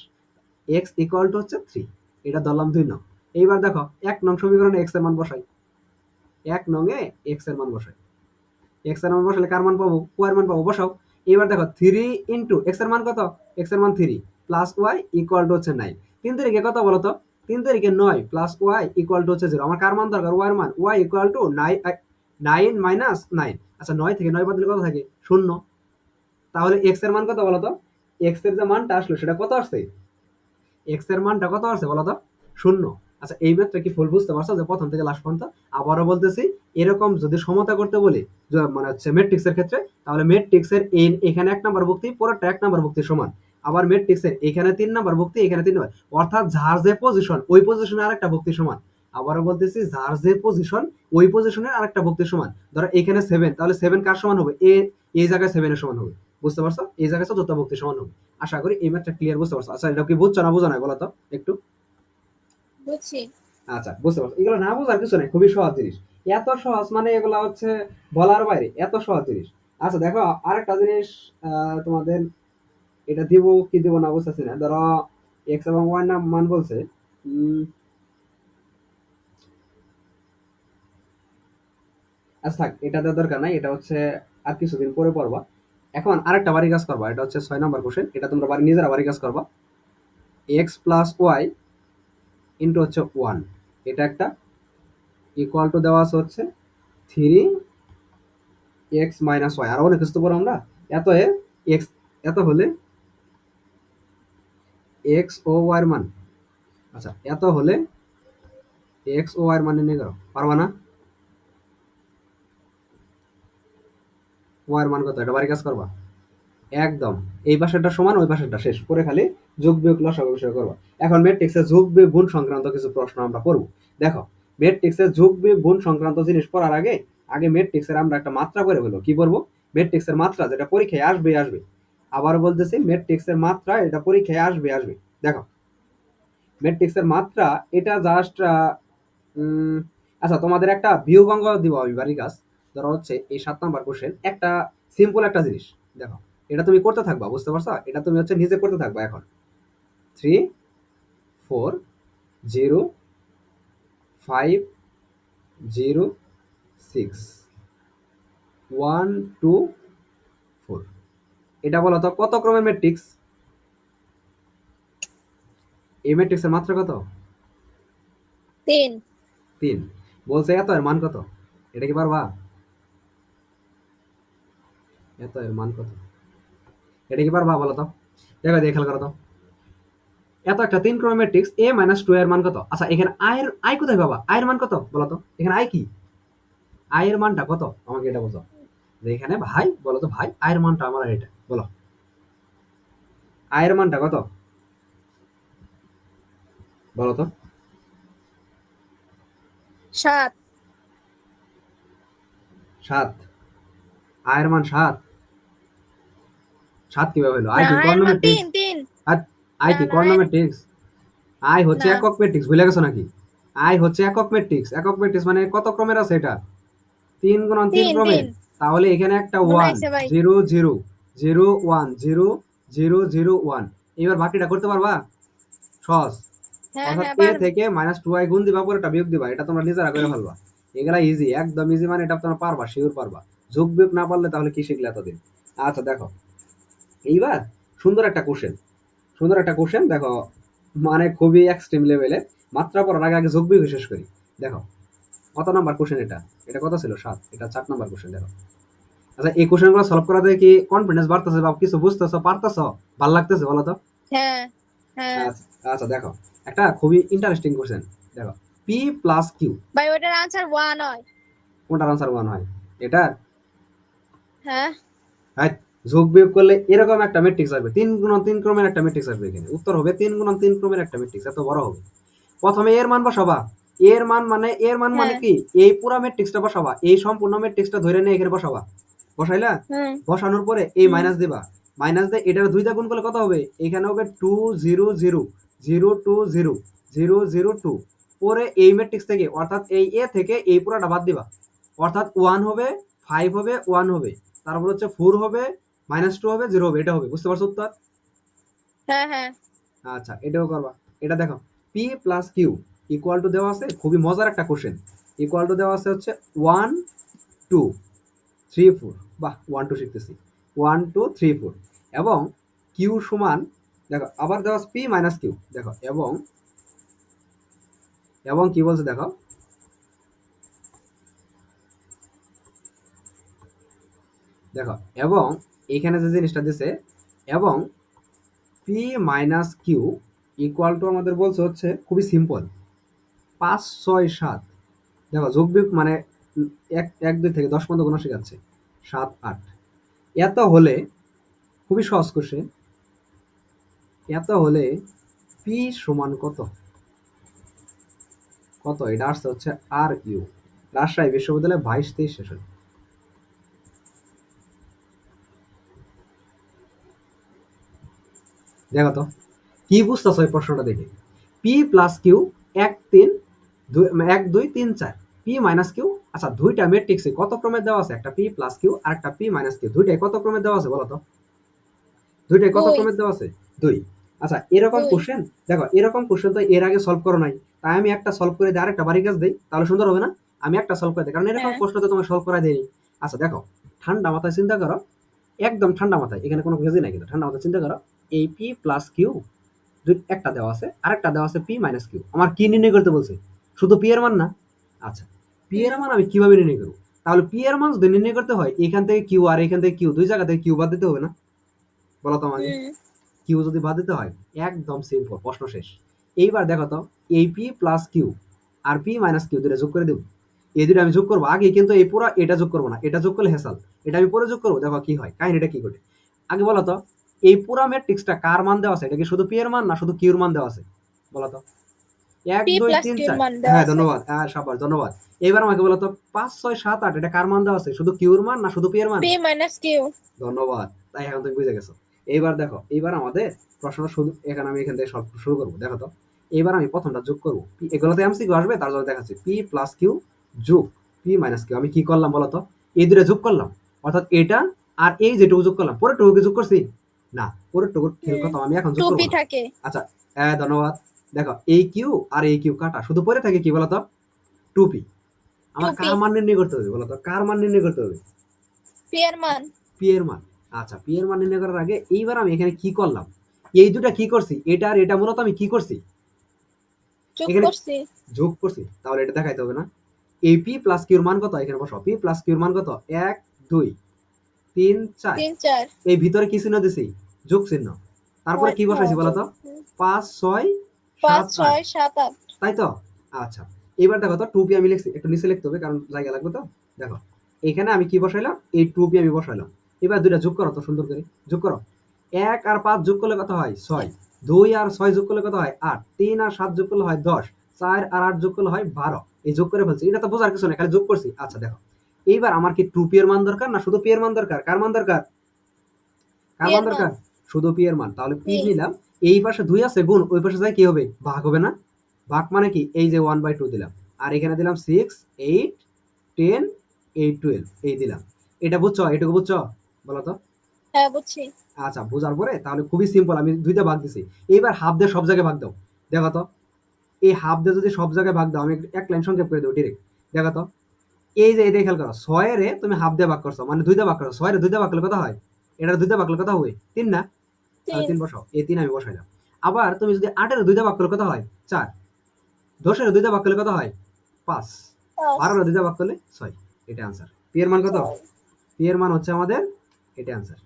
এক্স ইকুয়াল টু হচ্ছে 3, এটা ধরলাম 2 নং। এইবার দেখো 1 নং সমীকরণে এক্স এর মান বসাই, 1 নং এ এক্স এর মান বসাই, এক্স এর মান বসালে কার মান পাবো, ওয়াই এর মান পাবো, বসাও। এবার দেখো 3 ইন্টু এক্স এর মান কত, এক্স এর মান 3 প্লাস ওয়াই ইকুয়াল টু হচ্ছে 9, 3 তারিখে কত বলো তো, 3 তারিখে 9 প্লাস ওয়াই ইকুয়াল টু হচ্ছে 0, আমার কার মান দরকার, ওয়াই এর মান, ওয়াই ইকুয়াল টু 9 মাইনাস 9, আচ্ছা 9 থেকে 9 বাদ দিলে কত থাকে, 0। তাহলে এক্স এর মান কত বলো তো, এক্স এর যে মানটা আসলো সেটা কত আসছে, এক্স এর মানটা কত আছে বলো তো, 0। আচ্ছা এই ম্যাথটা কি ফুল বুঝতে পারছো যে প্রথম থেকে লাস্ট পর্যন্ত? আবারও বলতেছি, এরকম যদি সমতা করতে বলি মানে হচ্ছে ম্যাট্রিক্সের ক্ষেত্রে, তাহলে ম্যাট্রিক্সের এখানে 1 নাম্বার ভুক্তি পুরোটা 1 নাম্বার ভুক্তি সমান, আবার ম্যাট্রিক্সের এখানে 3 নাম্বার ভুক্তি এখানে 3 নাম্বার, অর্থাৎ যার যে পজিশন ওই পজিশনে আরেকটা ভুক্তি সমান। আবারও বলতেছি যার যে পজিশন ওই পজিশনের আরেকটা ভুক্তি সমান, ধরো এখানে 7, তাহলে 7 কার সমান হবে, এই জায়গায় 7 এর সমান হবে, বুঝতে পারছো, এই জায়গায় চতুর্থ ভুক্তি সমান হবে। আশা করি এই ম্যাথটা ক্লিয়ার বুঝতে পারছো। আচ্ছা এটা কি বুঝছো না বুঝো না বলো তো একটু। বুঝছি। আচ্ছা বুঝতে পারছো, এগুলো না বোঝার কিছু নেই, খুবই সহজ জিনিস, এত সহজ মানে এগুলো হচ্ছে বলার বাইরে, এত সহজ জিনিস। আচ্ছা দেখো আরেকটা জিনিস, তোমাদের এটা দিব কি দিব না বুঝতেছি না, ধরো এক্স এবং ওয়াই নাম মান বলছে, আচ্ছা থাক এটা দেওয়ার দরকার নাই, এটা হচ্ছে আর কিছুদিন পরে পড়বা। এখন আরেকটা বাড়ি কাজ করবা, এটা হচ্ছে 6 নম্বর কোশ্চেন, এটা তোমরা নিজেরা বাড়ি কাজ করবা, এক্স প্লাস ওয়াই ইন্টু হচ্ছে 1, এটা একটা, ইকুয়াল টু দেওয়া আছে হচ্ছে 3x-y, আর অনেক কিছু তো বলো আমরা। এত এ x, এত হলে x ও y এর মান, আচ্ছা এত হলে x ও y এর মান নির্ণয় করো, পারবা না? y এর মান কত, এটা বাড়ি কাজ করবা একদম। এই পাশেরটা সমান, ওই পাশেরটা শেষ করে খালি যোগ বিয়োগ লসাগু বিষয় করবা। এখন ম্যাট্রিক্সের যোগ বিয়োগ গুণ সংক্রান্ত কিছু প্রশ্ন আমরা করব। দেখো, ম্যাট্রিক্সের যোগ বিয়োগ গুণ সংক্রান্ত জিনিস পড়ার আগে আগে ম্যাট্রিক্সের আমরা একটা মাত্রা করে হলো কি করবো, ম্যাট্রিক্সের মাত্রা যেটা পরীক্ষায় আসবে আসবে, আবার বলতেছি ম্যাট্রিক্সের মাত্রা এটা পরীক্ষায় আসবে আসবে। দেখো, ম্যাট্রিক্সের মাত্রা এটা জাস্ট আচ্ছা তোমাদের একটা ভিউ ভঙ্গ দিব আমি বাড়ির কাজ। ধরো হচ্ছে এই 7 নম্বর কোশ্চেন, একটা সিম্পল একটা জিনিস। দেখো, এটা তুমি করতে থাকবা, বুঝতে পারছো? এটা তুমি হচ্ছে নিজে করতে থাকবা। এখন 3 4 0 5 0 6 1 2 4, এটা বলো তো কত ক্রমের ম্যাট্রিক্স? এই ম্যাট্রিক্সের মাত্রা কত? 3। 3। বলছে এত এর মান কত, এটা কি পারবা? এত এর মান কত, এটা কি পারবা বলো তো? দেখো দিয়ে খেয়াল করো তো, এত একটা 3 ক্রমের ম্যাট্রিক্স a-2 এর মান কত? আচ্ছা এখানে আই কোথায় পাবা? আয়ের মান কত বলো তো? এখানে আই কি, আয়ের মানটা কত আমাকে এটা বলো। যে এখানে ভাই বলো তো, ভাই আয়ের মানটা আমার এটা বলো, আয়ের মানটা কত বলো তো? 7। 7? আয়ের মান 7? 7 কিভাবে হলো? আই না, কি এর মান কর্ণমেট্রিক্স? 3। আর আই না, কি না, কর্ণমেট্রিক্স? আই হচ্ছে না। একক ম্যাট্রিক্স, ভুলে গেছো নাকি? আই হচ্ছে একক ম্যাট্রিক্স। একক ম্যাট্রিক্স মানে কত ক্রমের আছে এটা? 3 × 3 3, ক্রমের। 3 তাহলে এখানে একটা মনে ওয়ান, আছে ভাই। 0 0 0 1 0 0 0 1, এবার বাকিটা করতে পারবা সহজ। হ্যাঁ, অর্থাৎ হ্যাঁ, এ পারবো। থেকে -2i গুণ দিবা, পরেরটা বিয়োগ দিবা, এটা তোমরা নিজেরা করে ফেলবা। এগুলা ইজি, একদম ইজি, মানে এটা তোমরা পারবা, শিওর পারবা। যোগ বিয়োগ না পারলে তাহলে কি শিখলে এতদিন? আচ্ছা দেখো, এইবার সুন্দর একটা কোশ্চেন, সুন্দর একটা কোশ্চেন দেখো, মানে খুবই এক্সট্রিম লেভেলের। মাত্রা পড়ার আগে আগে যোগ বিয়োগ শেষ করি। দেখো কত নাম্বার কোশ্চেন এটা? এটা কত ছিল? 7। এটা 4 নম্বর কোশ্চেন। দেখো, আচ্ছা এই কোশ্চেন গুলো সলভ করাতে কি কনফিডেন্স বাড়তেছে বা কিছু বুঝতেছো, পারতেছো, ভাল লাগতেছে বলো তো? হ্যাঁ, হ্যাঁ। আচ্ছা আচ্ছা দেখো, একটা খুবই ইন্টারেস্টিং কোশ্চেন। দেখো, p+q, ভাই ওটার আনসার 1 হয়। কোনটার আনসার 1 হয়? এটা হ্যাঁ, হাই, যোগ বিয়োগ করলে এরকম একটা ম্যাট্রিক্স আসবে, 3 × 3 ক্রমের একটা ম্যাট্রিক্স আসবে। এখানে উত্তর হবে 3 × 3 ক্রমের একটা ম্যাট্রিক্স, এত বড় হবে। প্রথমে এর মান বসাবা। এর মানে হ্যাঁ। কি, এই পুরা ম্যাট্রিক্সটা বসাবা, এই সম্পূর্ণ ম্যাট্রিক্সটা ধরে নিয়ে এখানে বসাবা। বসাইলা? হুম, বসানোর পরে এই হুম। মাইনাস দিবা। মাইনাস দিয়ে এটার 2 দিয়ে গুণ করলে কত হবে? এখানে হবে 2 0 0 0 2 0 0 0 2। পরে এই ম্যাট্রিক্স থেকে, অর্থাৎ এই এ থেকে এই পুরাটা বাদ দিবা। অর্থাৎ 1 হবে, 5 হবে, 1 হবে, তারপর হচ্ছে 4 হবে, -2 হবে, 0 হবে, এটা হবে। বুঝতে পারছো উত্তর? হ্যাঁ, হ্যাঁ। আচ্ছা এটাও করবা। এটা দেখো, p+q ইকুয়াল টু দেওয়া আছে, খুবই মজার একটা কোশ্চেন। ইকুয়াল টু দেওয়া আছে হচ্ছে 1 2 3 4, বাহ 1 2 শিখতেছি, 1 2 3 4, এবং কিউ সমান, দেখো আবার দেওয়া আছে p-q, দেখো এবং এবং কি বলছে দেখো, দেখো এবং এখানে যে জিনিসটা দিছে, এবং p-q ইকুয়াল টু আমাদের বলছে হচ্ছে খুবই সিম্পল, 5 6 7। দেখো যোগ বিয়োগ মানে 1 2 থেকে 10 পর্যন্ত গোনা শেখাচ্ছে, 7 8। এত হলে, খুবই সহজ কোশ্চেন, এত হলে পি সমান কত? কত এটা আসছে হচ্ছে আর ইউ, রাজশাহী বিশ্ববিদ্যালয়ে 22-23 সেশন। দেখো তো কি বুঝতেছো এই প্রশ্নটা দেখে? p+q 1 3 1 2 3 4, p-q, আচ্ছা দুইটা ম্যাট্রিক্সে কত ক্রমে দেওয়া আছে? একটা p+q আর একটা p-q, দুইটাই কত ক্রমে দেওয়া আছে বলো তো? দুইটাই কত 2, ক্রমে দেওয়া আছে? 2। আচ্ছা এরকম 2। কোশ্চেন, দেখো এরকম কোশ্চেন তো এর আগে সলভ করো নাই, তাই আমি একটা সলভ করে দিই, আরেকটা বাড়ি কাজ দেই, তাহলে সুন্দর হবে না? আমি একটা সলভ করে দিই, কারণ এরকম হ্যাঁ। প্রশ্ন তো তোমার সলভ করা দেয়নি। আচ্ছা দেখো, ঠান্ডা মাথায় চিন্তা করো, একদম ঠান্ডা মাথায়, এখানে কোনো ভেজি নাই কিন্তু, ঠান্ডা মাথায় চিন্তা করো। এই p+q একটা দেওয়া আছে, আরেকটা দেওয়া আছে p-q, আমার কি নির্ণয় করতে বলছে? শুধু p এর মান না। আচ্ছা পি এর মান আমি কিভাবে নির্ণয় করবো? তাহলে পি এর মান যদি নির্ণয় করতে হয় এখান থেকে কিউ আর এখান থেকে কিউ, দুই জায়গা থেকে কিউ বাদ দিতে হবে না? বলো তো আমাকে। হুম কিউ যদি বাদ দিতে হয়, একদম সিম্পল, প্রশ্ন শেষ। এইবার দেখো তো, এই P plus Q R P minus Q দুটো যোগ করে দেবো। এই দুটো আমি যোগ করবো আগে, কিন্তু এই পুরো এটা যোগ করবো না, এটা যোগ করলে হেসাল। এটা আমি পরে যোগ করবো, দেখো কি হয়, কাহিনীটা কি ঘটে। আগে বলো তো, এই পুরা ম্যাট্রিক্সটা কার মান দেওয়া আছে? এটা কি শুধু পি এর মান না শুধু কিউর মান দেওয়া আছে? বলো তো। এক পি দুই প্লাস তিন কিউর চার মান দেওয়া হ্যাঁ, আছে। ধন্যবাদ, হ্যাঁ সাবাস, ধন্যবাদ। এবার আমাকে বলো তো, 5 6 7 8 এটা কার মান দেওয়া আছে? শুধু কিউর মান না শুধু পি এর মান? P minus Q. ধন্যবাদ। তাই এখন তুমি বুঝে গেছো। এইবার দেখো, এইবার আমাদের প্রশ্নটা শুধু এখানে আমি এখান থেকে সলভ শুরু করবো। দেখো তো, এইবার আমি প্রথমটা যোগ করবো, এগুলোতে এমসিকিউ আসবে, তার জন্য দেখাচ্ছি। পি প্লাস কিউ যোগ পি মাইনাস কিউ, আমি কি করলাম বলো তো? এই দুটো যোগ করলাম, অর্থাৎ এটা আর এই যেটুকু যোগ করলাম, পরের টুকুকে যোগ করছি না, পরের টুকু খেল কথা আমি এখন যোগ টু করবো পি না। থাকে। আচ্ছা, হ্যাঁ ধন্যবাদ। দেখো, এই কিউ আর এই কিউ কাটা, শুধু পরে থাকে কি বলতো? Two P. টু আমার পি কার মান নির্ণয় করতে হবে বলতো? কার মান নির্ণয় করতে হবে? পি এর মান পি এর মান। আচ্ছা, পি এর মান নির্ণয় করার আগে এইবার আমি এখানে কি করলাম? এই দুটা কি করছি, এটা আর এটা মূলত আমি কি করছি? যোগ এখানে করছি। যোগ করছি, তাহলে এটা দেখাইতে হবে না? এই পি প্লাস কিউর মান কত? এখানে বসাও, পি প্লাস কিউর মান কত? 1 2 3 4। 3 4। এই ভিতরে কি চিহ্ন দিছি? যোগ চিহ্ন। তারপরে কি বসাইছি যোগ। বলতো? 5 6 5 7 8, 6 7 8। তাই তো? আচ্ছা, এবার দেখো তো, টু পি আমি লিখছি, একটু নিচে লিখতে হবে কারণ জায়গা লাগবে তো। দেখো, এখানে আমি কি বসাইলাম? এই টু পি আমি বসাইলাম। এবার দুইটা যোগ করো তো সুন্দর করে, যোগ করো। 1 আর 5 যোগ করলে কত হয়? 6। 2 আর 6 যোগ করলে কত হয়? 8। 3 আর 7 যোগ করলে হয় 10। 4 আর 8 যোগ করলে হয় 12। এই যোগ করে ফেলছি, এটা তো বোঝার কিছু নেই, খালি যোগ করছি। আচ্ছা দেখো, এইবার আমার কি টু পি এর মান দরকার না শুধু পি এর মান দরকার? কার মান দরকার? পি কার মান এর মান। দরকার? শুধু পি এর মান। তাহলে পি পি। নিলাম। এই পাশে 2 আছে গুণ, ওই পাশে যায় কি হবে? ভাগ হবে না? ভাগ মানে কি? এই যে 1/2 দিলাম। আর এখানে দিলাম 6 8 10 8 12 এই দিলাম। এটা বুঝছো? এটুকু বুঝছো? বলো তো। হ্যাঁ বুঝছি। আচ্ছা, বোঝার পরে তাহলে খুবই সিম্পল, আমি 2 ভাগ দিছি। এইবার হাফ দিয়ে সব জায়গায় ভাগ দাও। দেখো তো, এই হাফ দিয়ে যদি সব জায়গায় ভাগ দাও, আমি এক লাইন সংক্ষেপ করে দেবো ডিরেক্ট। দেখো তো, এই যে এটা খেয়াল করো, 6 রে তুমি হাফ দিয়ে ভাগ করছো, মানে 2 দিয়ে ভাগ করছো। 6 রে 2 দিয়ে ভাগ করলে কত হয়? এটা 2 দিয়ে ভাগ করলে কত হবে? 3 না? তাহলে 3। 3 বসাও, এই 3 আমি বসাইলাম। আবার তুমি যদি 8 এর 2 দিয়ে ভাগ করলে কত হয়? 4। 10 এর 2 দিয়ে ভাগ করলে কত হয়? 5। 5 12 এর 2 দিয়ে ভাগ করলে 6। এটা আনসার। পি এর মান কত? 6 পি এর মান হচ্ছে আমাদের, এটা আনসার।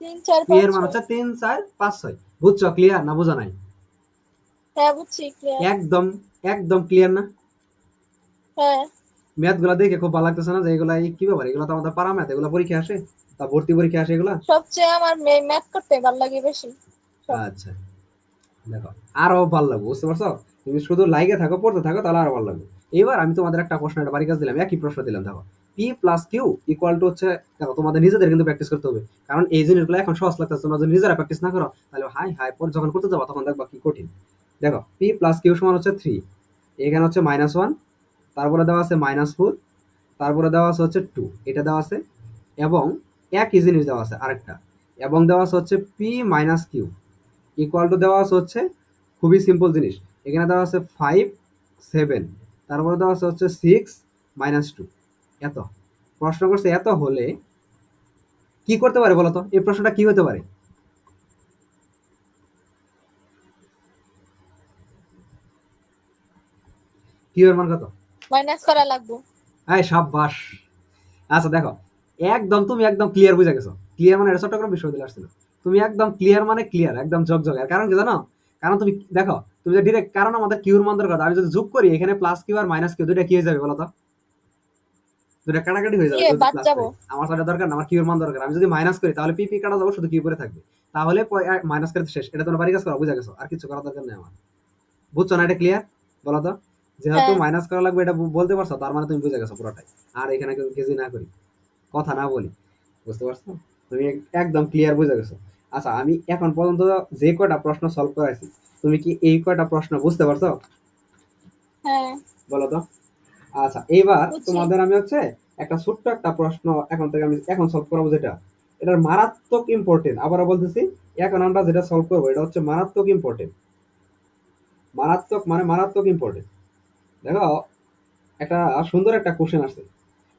3 4 পি 5 এর মান 6। হচ্ছে 3 4 5 6। বুঝছো? ক্লিয়ার না বোঝা নাই? হ্যাঁ বুঝছি, ক্লিয়ার। একদম, একদম ক্লিয়ার না? হ্যাঁ। ম্যাথ গুলা দেখে খুব ভালো লাগতেছে না যে এগুলা কি ব্যাপার? এগুলা তো আমাদের পারা ম্যাথ, এগুলা পরীক্ষা আসে, তা ভর্তি পরীক্ষা আসে এগুলা। সবচেয়ে আমার ম্যাথ করতে ভালো লাগে বেশি। সব। আচ্ছা, দেখো, আরো ভালো লাগবে, বুঝতে পারছো? তুমি শুধু লাইকে থাকো, পড়তে থাকো, তাহলে আরো ভালো লাগবে। এবার আমি তোমাদের একটা প্রশ্ন, একটা বাড়ি কাজ দিলাম, একই প্রশ্ন দিলাম। দেখো, P plus Q equal to হচ্ছে, দেখো তোমাদের নিজেদের কিন্তু প্র্যাকটিস করতে হবে, কারণ এই জিনিসগুলো এখন সহজ লাগতেছে, তোমরা যদি নিজেরা প্র্যাকটিস না করো তাহলে হাই হাই পর যখন করতে যাবো তখন দেখবা কি কঠিন। দেখো, পি প্লাস কিউ সমান হচ্ছে 3, এখানে হচ্ছে -1, তারপরে দেওয়া আছে -4, তারপরে দেওয়া আছে হচ্ছে 2, এটা দেওয়া আছে, এবং একই জিনিস দেওয়া আছে আরেকটা, এবং দেওয়া আছে হচ্ছে P minus Q equal to দেওয়া আছে হচ্ছে, খুবই সিম্পল জিনিস, এখানে দেওয়া আছে 5 7, তারপরে দেওয়া আছে হচ্ছে 6 - 2। এত প্রশ্ন করছে, এত হলে কি করতে পারে বলতো? এই প্রশ্নটা কি হতে পারে? কিউ এর মান কত? মাইনাস করা লাগবো। এই সাব্বাস। আচ্ছা দেখো, একদম তুমি একদম ক্লিয়ার বুঝে গেছো। ক্লিয়ার মানে এটা চট্টগ্রাম বিশ্ববিদ্যালয় আসছিল। তুমি একদম ক্লিয়ার মানে ক্লিয়ার, একদম জগজগ। এর কারণ কি জানো? কারণ তুমি দেখো, তুমি যে ডিরেক্ট, কারণ আমাদের কিউর মান দরকার, আমি যদি যোগ করি এখানে plus Q R minus Q দুইটা কি হয়ে যাবে বলো তো? দুইটা কাটাকাটি হয়ে যাবে ইয়ে যদি বাদ প্লাস যাবো। করি। আমার তো এটা দরকার না, আমার কিউর মান দরকার। আমি যদি মাইনাস করি তাহলে পি পি কাটা যাবো, শুধু কিউ পরে থাকবে। তাহলে মাইনাস করে শেষ। এটা তোমার বাড়ি কাজ করা বুঝে গেছো, আর কিছু করার দরকার নেই আমার। বুঝছো না? এটা ক্লিয়ার? বলো তো। যেহেতু হ্যাঁ। মাইনাস করা লাগবে এটা বলতে পারছো, তার মানে তুমি বুঝে গেছো পুরোটাই। আর এখানে কিছু না করি, কথা না বলি, বুঝতে পারছো? তুমি একদম ক্লিয়ার বুঝে গেছো। আচ্ছা, আমি এখন পর্যন্ত যে কয়টা প্রশ্ন সলভ করাইছি, তুমি কি এই কয়টা প্রশ্ন বুঝতে পারছো? হ্যাঁ বলো তো। আচ্ছা, এইবার বুঝছি। তোমাদের আমি হচ্ছে একটা ছোট্ট একটা প্রশ্ন এখন থেকে আমি এখন সলভ করাবো, যেটা এটার মারাত্মক ইম্পর্টেন্ট। আবারও বলতেছি, এখন আমরা যেটা সলভ করবো এটা হচ্ছে মারাত্মক ইম্পর্টেন্ট। মারাত্মক মানে মারাত্মক ইম্পর্টেন্ট। দেখো, একটা সুন্দর একটা কোশ্চেন আসছে,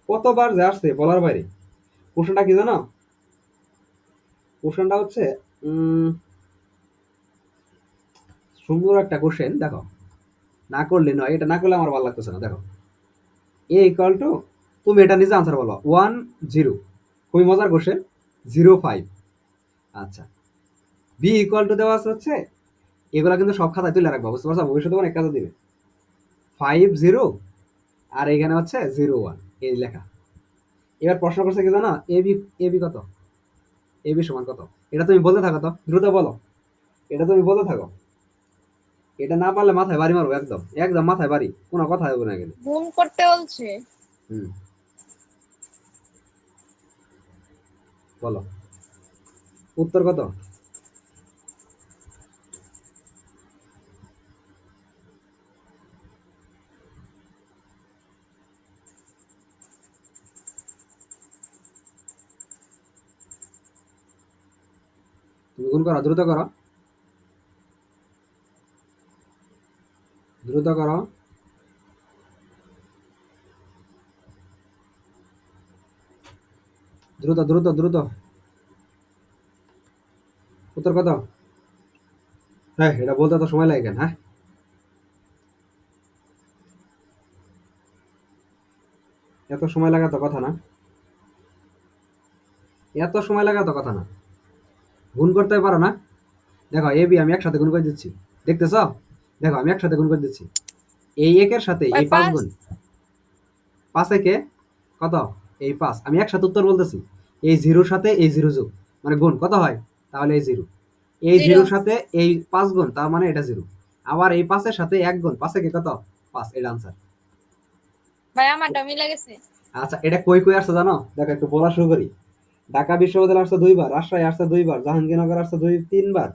কতবার যে আসছে বলার বাইরে। কোশ্চেনটা কি জানো? কোশ্চেনটা হচ্ছে, উম সুন্দর একটা কোশ্চেন। দেখো, না করলে নয়, এটা না করলে আমার ভালো লাগতেছে না। দেখো, এ ইকুয়াল টু, তুমি এটা নিজে আনসার বলো, 1 0, খুবই মজার কোশ্চেন, 0 5। আচ্ছা, বি ইকুয়াল টু দেওয়া আছে হচ্ছে, এগুলা কিন্তু সব খাতায় তুলে রাখবা, বুঝতে পারছো, ভবিষ্যতে অনেক কাজে দিবে। 5 0, আর এখানে হচ্ছে 0 1, এই লেখা। এবার প্রশ্ন করছে কি জানো, এবি, এবি কত, এবি সমান কত, এটা তুমি বলতে থাকো তো, দ্রুত বলো, এটা তুমি বলতে থাকো। এটা না পারলে মাথায় বাড়ি মারবো, একদম একদম মাথায় বাড়ি, কোনো কথা হবে না গেলে। গুণ করতে বলছে। হুম, বলো উত্তর কত। তুমি গুণ করো, দ্রুত করো, দ্রুত করো। দ্রুত দ্রুত দ্রুত, উত্তর কত। হ্যাঁ, এটা বলতে তো সময় লাগে কেন, হ্যাঁ। এত সময় লাগা তো কথা না, এত সময় লাগা তো কথা না। গুণ করতে পারো না। দেখো এ বি আমি একসাথে গুণ করে দিচ্ছি, দেখতেছ, দেখো আমি একসাথে গুণ করে দিচ্ছি, এই একের সাথে ভাই এই 5 পাঁচ। গুণ, 5 একে কত, এই 5, আমি একসাথে উত্তর বলতেছি, এই জিরোর সাথে এই জিরো যোগ, মানে গুণ কত হয়, তাহলে এই জিরো, এই জিরো। জিরোর সাথে এই 5 গুণ, তার মানে এটা জিরো, আবার এই 5-এর সাথে 1 গুণ, 5 একে কত, 5, এটা আনসার। ভাই আমারটা মিলে গেছে। আচ্ছা, এটা কই কই আসছে জানো, দেখো একটু বলা শুরু করি। ঢাকা বিশ্ববিদ্যালয় আসছে 2 বার, রাজশাহী আসছে 2 বার, জাহাঙ্গীরনগর আসছে 2 3 বার,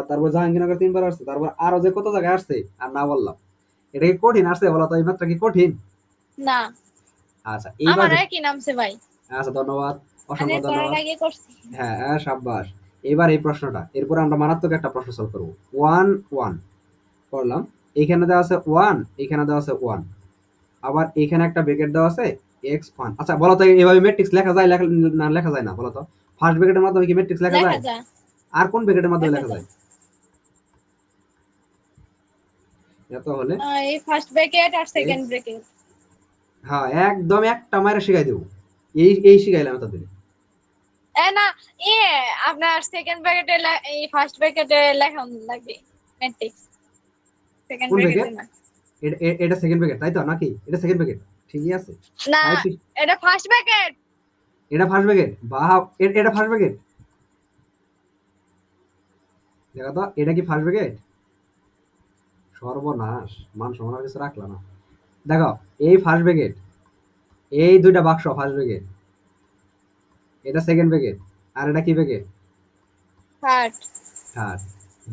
তারপর জাহাঙ্গীরনগর 3 বার আসছে, তারপর আরো যে কত জায়গায় আসছে আর না বললাম। এটা কি কঠিন আসছে বলো তো, এই মাত্রা কি কঠিন? না, আচ্ছা এইবার আমার একই নামছে ভাই। আচ্ছা ধন্যবাদ, মানে অসংখ্য করার ধন্যবাদ। আগে করছি। হ্যাঁ হ্যাঁ, সাব্বাস। এবার এই প্রশ্নটা, এরপর আমরা মারাত্মক একটা প্রশ্ন সলভ করবো। 1 1 করলাম, এইখানে দেওয়া আছে 1, এখানে দেওয়া আছে 1, আবার এখানে একটা ব্র্যাকেট দেওয়া আছে x1। আচ্ছা বলো তো, এইভাবে ম্যাট্রিক্স লেখা যায়, না লেখা যায় না বলো তো? ফার্স্ট ব্র্যাকেটের মাধ্যমে কি ম্যাট্রিক্স লেখা লেখা যায়? যায়। আর কোন ব্র্যাকেটের মাধ্যমে লেখা লেখা যায়। যায়? এত হলে এই ফার্স্ট ব্র্যাকেট আর সেকেন্ড এক্স, ব্র্যাকেট। হ্যাঁ একদম একটা মায়ের শিখাই দেবো, এই শিখাইলাম এতদিনে। এ না, এ আপনার সেকেন্ড ব্র্যাকেটে এই ফার্স্ট ব্র্যাকেটে লেখা লাগবে ম্যাট্রিক্স, সেকেন্ড কোন ব্র্যাকেটে ব্র্যাকেট? না। এটা সেকেন্ড ব্র্যাকেট তাই তো, নাকি এটা সেকেন্ড ব্র্যাকেট? ঠিকই আছে, না, তাই এটা ফার্স্ট ব্র্যাকেট। এটা ফার্স্ট ব্র্যাকেট, বা এটা ফার্স্ট ব্র্যাকেট, দেখো তো এটা কি ফার্স্ট ব্র্যাকেট? সর্বনাশ, মান সম্মান কিছু রাখলা না। দেখো, এই ফার্স্ট ব্র্যাকেট, এই দুইটা বাক্স ফার্স্ট ব্র্যাকেট, এটা সেকেন্ড ব্র্যাকেট, আর এটা কি ব্র্যাকেট? থার্ড। থার্ড।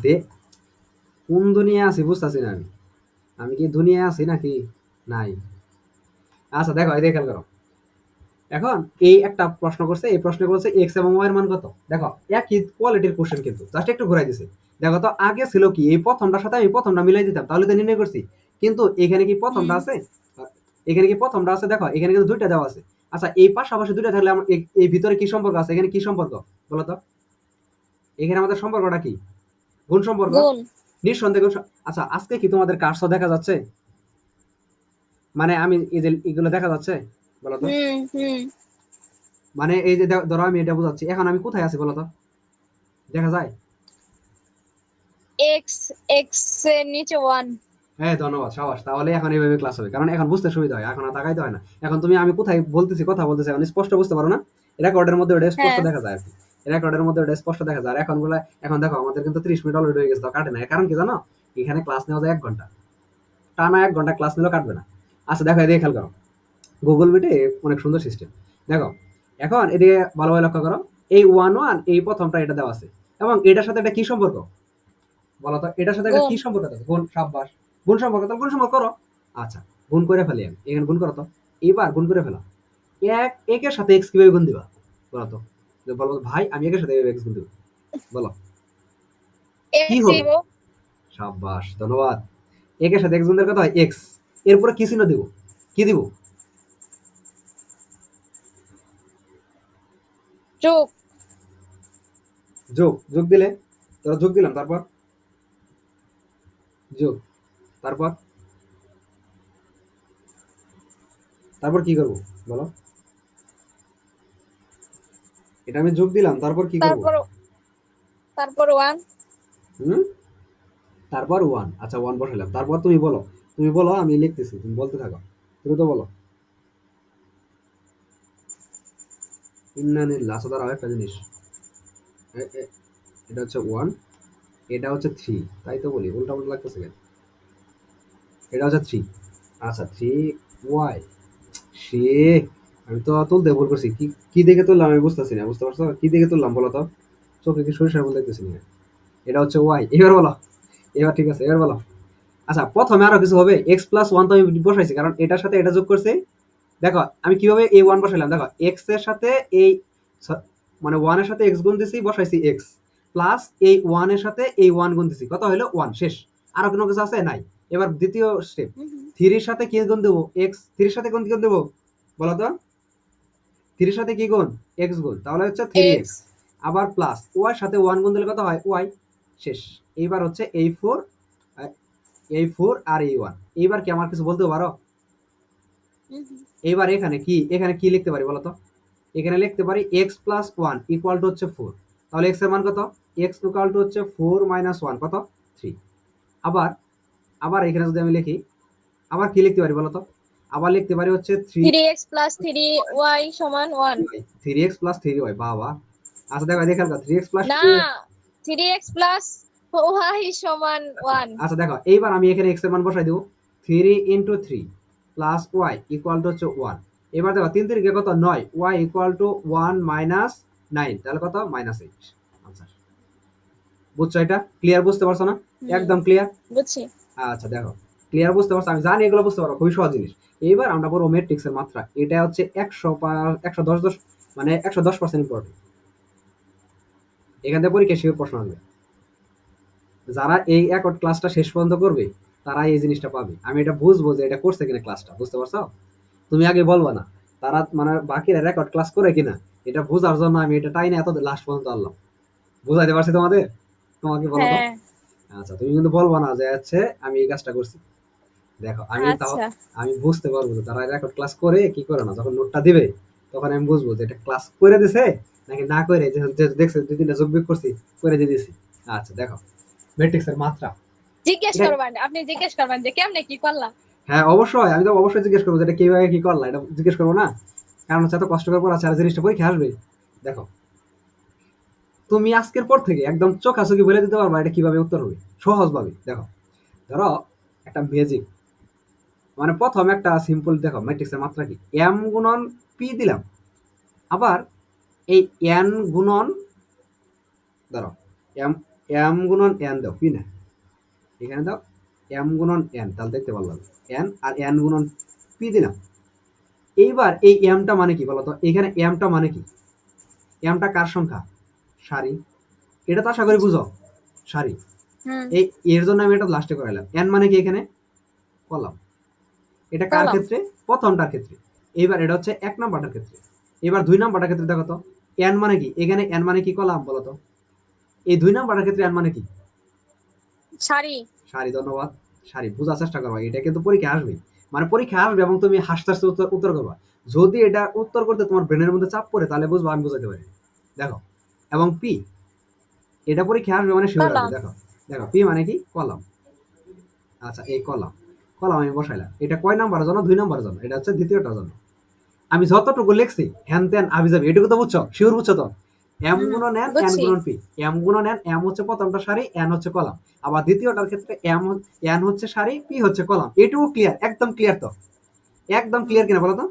দে, কোন দুনিয়া আছি বুঝতেছি না আমি, আমি কি দুনিয়ায় আছি নাকি নাই। আচ্ছা দেখো, এই দেখে করো। এখন এই একটা প্রশ্ন করছে, এই প্রশ্ন করছে এক্স এবং ওয়াই এর মান কত। দেখো একই কোয়ালিটির কোশ্চেন, কিন্তু জাস্ট একটু ঘুরাই দিছে। দেখো তো আগে ছিল কি, এই প্রথমটার সাথে আমি প্রথমটা মিলাই দিতাম, তাহলে তো নির্ণয় করছি। কিন্তু এখানে কি প্রথমটা হুম। আছে, এখানে কি প্রথমটা আছে, দেখো এখানে কিন্তু দুইটা দেওয়া আছে। আচ্ছা এই পাশাপাশি দুইটা থাকলে আমার এই ভিতরে কি সম্পর্ক আছে, এখানে কি সম্পর্ক বলো তো? এখানে আমাদের সম্পর্কটা কি? গুণ সম্পর্ক, গুণ। নিঃসন্দেহে আচ্ছা আজকে কি তোমাদের কার্সও দেখা যাচ্ছে, মানে আমি এই যে এগুলো দেখা যাচ্ছে বলো তো? হুম হুম। মানে এই যে ধরো আমি এটা বোঝাচ্ছি, এখন আমি কোথায় আছি বলো তো, দেখা যায়? এক্স, এক্স এর নিচে ওয়ান। হ্যাঁ ধন্যবাদ, সাবাস, তাহলে এখন এইভাবে ক্লাস হবে, কারণ এখন বুঝতে সুবিধা হয়, এখন আর তাকাইতে হয় না। এখন তুমি আমি কোথায় বলতেছি, কথা বলতেছি, এখন স্পষ্ট বুঝতে পারো না? রেকর্ডের মধ্যে ওটা স্পষ্ট হ্যাঁ। দেখা যায় আর কি, রেকর্ডের মধ্যে ওটা স্পষ্ট দেখা যায়। আর এখন বলে, এখন দেখো আমাদের কিন্তু 30 মিনিট অলরেডি হয়ে গেছে, তো কাটে না, এর কারণ কি জানো? এখানে ক্লাস নেওয়া যায় 1 ঘন্টা, টানা 1 ঘন্টা ক্লাস নিলেও কাটবে না। আচ্ছা দেখো এদিকে খেয়াল করো, গুগল মিটে অনেক সুন্দর সিস্টেম। দেখো এখন এদিকে ভালোভাবে লক্ষ্য করো, এই 1 1 এই প্রথমটা এটা দেওয়া আছে, এবং এটার সাথে এটা কি সম্পর্ক বলতো, এটার সাথে এটা গুণ। কি সম্পর্ক আছে, গুণ, সাব্বাস, গুণ সম্পর্ক, তাহলে গুণ সম্পর্ক করো। আচ্ছা, গুণ করে ফেলি আমি, এখানে গুণ করো তো, এইবার গুণ করে ফেলা। একের সাথে এক্স কিভাবে গুণ দিবা বলো তো? বলো তো, ভাই আমি একের সাথে এক্স গুণ দিব, বলো কি এক্স হবে? দিব। সাব্বাস, ধন্যবাদ। একের সাথে এক্স গুণ দিলে কত হয়, এক্স, এরপরে কি চিহ্ন দিব, কি দিব? যোগ। যোগ, যোগ দিলে, তোরা যোগ দিলাম, তারপর যোগ, তারপর তারপর কি করব বলো? এটা আমি যোগ দিলাম, তারপর কি করব? তারপর তারপর 1। হুম, তারপর ওয়ান। আচ্ছা, ওয়ান বসালাম, তারপর তুমি বলো। তুমি বলো, আমি লিখতেছি, তুমি বলতে থাকো। তুমি তো বলো। ইন্নানিল্লাহ। আচ্ছা দাঁড়াও একটা জিনিস। এটা হচ্ছে ওয়ান, এটা হচ্ছে থ্রি। তাই তো বলি, উল্টা উল্টা লাগতেছে কেন? এটা হচ্ছে থ্রি। আচ্ছা থ্রি ওয়াই। সে, আমি তো তুলতে ভুল করছি। কি কি দেখে তুললাম আমি বুঝতেছি না, বুঝতে পারছো? কি দেখে তুললাম বলো তো? চোখে কি সরিষার মধ্যে দেখতেছি না? এটা হচ্ছে ওয়াই। এবার বলো। এবার ঠিক আছে, এবার বলো। আচ্ছা, প্রথমে আরো কিছু হবে। এক্স প্লাস ওয়ান তো আমি বসাইছি, কারণ এটার সাথে এটা যোগ করছে। দেখো আমি কিভাবে এই ওয়ান বসাইলাম, দেখো এক্স এর সাথে এই মানে ওয়ানের সাথে এক্স গুণ দিছি, বসাইছি এক্স, প্লাস এই ওয়ানের সাথে এই ওয়ান গুণ দিছি, কত হলো ওয়ান, শেষ। আরো কোনো কিছু আছে নাই? এবার দ্বিতীয় স্টেপ, থ্রির সাথে কি গুণ দেবো? এক্স। থ্রির সাথে কোন কি গুণ দেবো বলো তো? থ্রির সাথে কি গুণ? এক্স গুণ, তাহলে হচ্ছে থ্রি এক্স। এক্স। আবার প্লাস ওয়াই সাথে ওয়ান গুণ দিলে কত হয়? ওয়াই। শেষ। এইবার হচ্ছে এই ফোর, এই ফোর আর এই ওয়ান। এইবার কি আমার কিছু বলতে পারো? এইবার এখানে কি, এখানে কি লিখতে পারি বলতো? এখানে লিখতে পারি x plus one equal to হচ্ছে ফোর। তাহলে এক্স এর মান কত? এক্স ইকুয়াল টু হচ্ছে ফোর মাইনাস ওয়ান, কত? থ্রি। আবার, আবার এখানে যদি আমি লিখি, আবার কি লিখতে পারি বলতো? আবার লিখতে পারি হচ্ছে থ্রি 3x প্লাস 3y সমান 1। Three X plus three Y. বাবা। আচ্ছা দেখো, দেখেন থ্রি এক্স প্লাস না, 3x প্লাস y সমান 1। আচ্ছা দেখো, এইবার আমি এখানে এক্স এর মান বসাই দেবো। Three into three plus Y equal to হচ্ছে ওয়ান। এবার দেখো তিন তিরিকে কত? নয়। Y equal to one minus nine, তাহলে কত? Minus eight. আচ্ছা, বুঝছো? এটা ক্লিয়ার? বুঝতে পারছো না? একদম ক্লিয়ার? বুঝছি। আচ্ছা দেখো, ক্লিয়ার বুঝতে পারছো? আমি জানি এগুলো বুঝতে পারো, খুবই সহজ জিনিস। এইবার আমরা বলবো ম্যাট্রিক্সের মাত্রা। এটা হচ্ছে 100 মানে 110% ইম্পর্টেন্ট। এখান থেকে পরীক্ষা শিওর প্রশ্ন আসবে। যারা এই একট ক্লাসটা শেষ পর্যন্ত করবে, তারা এই জিনিসটা পাবে। আমি এটা বুঝবো যে এটা করছে কিনা ক্লাসটা, বুঝতে পারছো? তুমি আগে বলবা না, তারা মানে বাকিরা রেকর্ড ক্লাস করে কিনা, এটা বোঝার জন্য আমি এটা টাইনে এত লাস্ট পর্যন্ত আনলাম। বুঝাইতে পারছি তোমাদের? তোমাকে বলো তো। হ্যাঁ। আচ্ছা, তুমি কিন্তু বলবা না যে হচ্ছে আমি এই কাজটা করছি। দেখো আমি তাও, আচ্ছা। আমি বুঝতে পারবো যে তারা রেকর্ড ক্লাস করে কি করে না। যখন নোটটা দিবে, তখন আমি বুঝবো যে এটা ক্লাস করে দিছে নাকি না করে, যে দেখছে দুই তিনটা যোগ বিয়োগ করছি, করে দিয়ে দিছি। আচ্ছা দেখো, ম্যাট্রিক্সের মাত্রা। জিজ্ঞেস এটা, করবেন, আপনি জিজ্ঞেস করবেন যে কেমনে কি করলাম। হ্যাঁ অবশ্যই, আমি তো অবশ্যই জিজ্ঞেস করবো যে এটা কিভাবে কি করলা, এটা জিজ্ঞেস করবো না? কারণ হচ্ছে এত কষ্ট করে পড়াচ্ছে, আর জিনিসটা পরীক্ষা আসবে। দেখো, তুমি আজকের পর থেকে একদম চোখাচোখি বলে দিতে পারবা এটা কিভাবে উত্তর হবে, সহজ ভাবে। দেখো, ধরো একটা ম্যাজিক, মানে প্রথম একটা সিম্পল, দেখো ম্যাট্রিক্সের মাত্রা কি? এম গুণন পি দিলাম। আবার এই এন গুণন, ধরো এম, এম গুণন এন দাও, পি না, এখানে দাও এম গুণন এন, তাহলে দেখতে পারলাম এন, আর এন গুণন পি দিলাম। এইবার এই এমটা মানে কি বলতো? এখানে এমটা মানে কি? এমটা কার সংখ্যা? সারি। এটা তো আশা করি বুঝো, সারি। হুম। এই এর জন্য আমি এটা লাস্টে করাইলাম। এন মানে কি এখানে? কলাম। এটা কার কলাম। ক্ষেত্রে? প্রথমটার ক্ষেত্রে। এইবার এটা হচ্ছে এক নাম্বারটার ক্ষেত্রে। এবার দুই নাম্বারটার ক্ষেত্রে দেখো তো, এন মানে কি? এখানে এন মানে কি? কলাম, বলতো? এই দুই নাম্বারটার ক্ষেত্রে এন মানে কি? সারি। সারি। ধন্যবাদ। সারি বোঝার চেষ্টা করবা, এটা কিন্তু পরীক্ষা আসবে। মানে পরীক্ষা আসবে এবং তুমি হাসতে হাসতে উত্তর উত্তর করবা। যদি এটা উত্তর করতে তোমার ব্রেনের মধ্যে চাপ পড়ে, তাহলে বুঝবো আমি বুঝাতে পারি। দেখো, এবং পি, এটা পরীক্ষা আসবে মানে শিওর আসবে। কলাম। দেখো, দেখো পি মানে কি? কলাম। আচ্ছা, এই কলাম, কলাম আমি বসাইলাম। এটা কয় নাম্বারের জন্য? দুই নাম্বারের জন্য। এটা হচ্ছে দ্বিতীয়টার জন্য। আমি যতটুকু লিখছি হ্যান ত্যান আবি যাবি, এটুকু তো বুঝছো? শিওর বুঝছো তো? এম হুম। গুণন এন, এন বুঝছি। গুণন পি। এম গুণন এন, এম হচ্ছে প্রথমটা সারি, এন হচ্ছে কলাম। আবার দ্বিতীয়টার ক্ষেত্রে এন হচ্ছে সারি, পি হচ্ছে কলাম। এটুকু ক্লিয়ার? একদম ক্লিয়ার তো? একদম হুম। ক্লিয়ার কিনা বলো তো?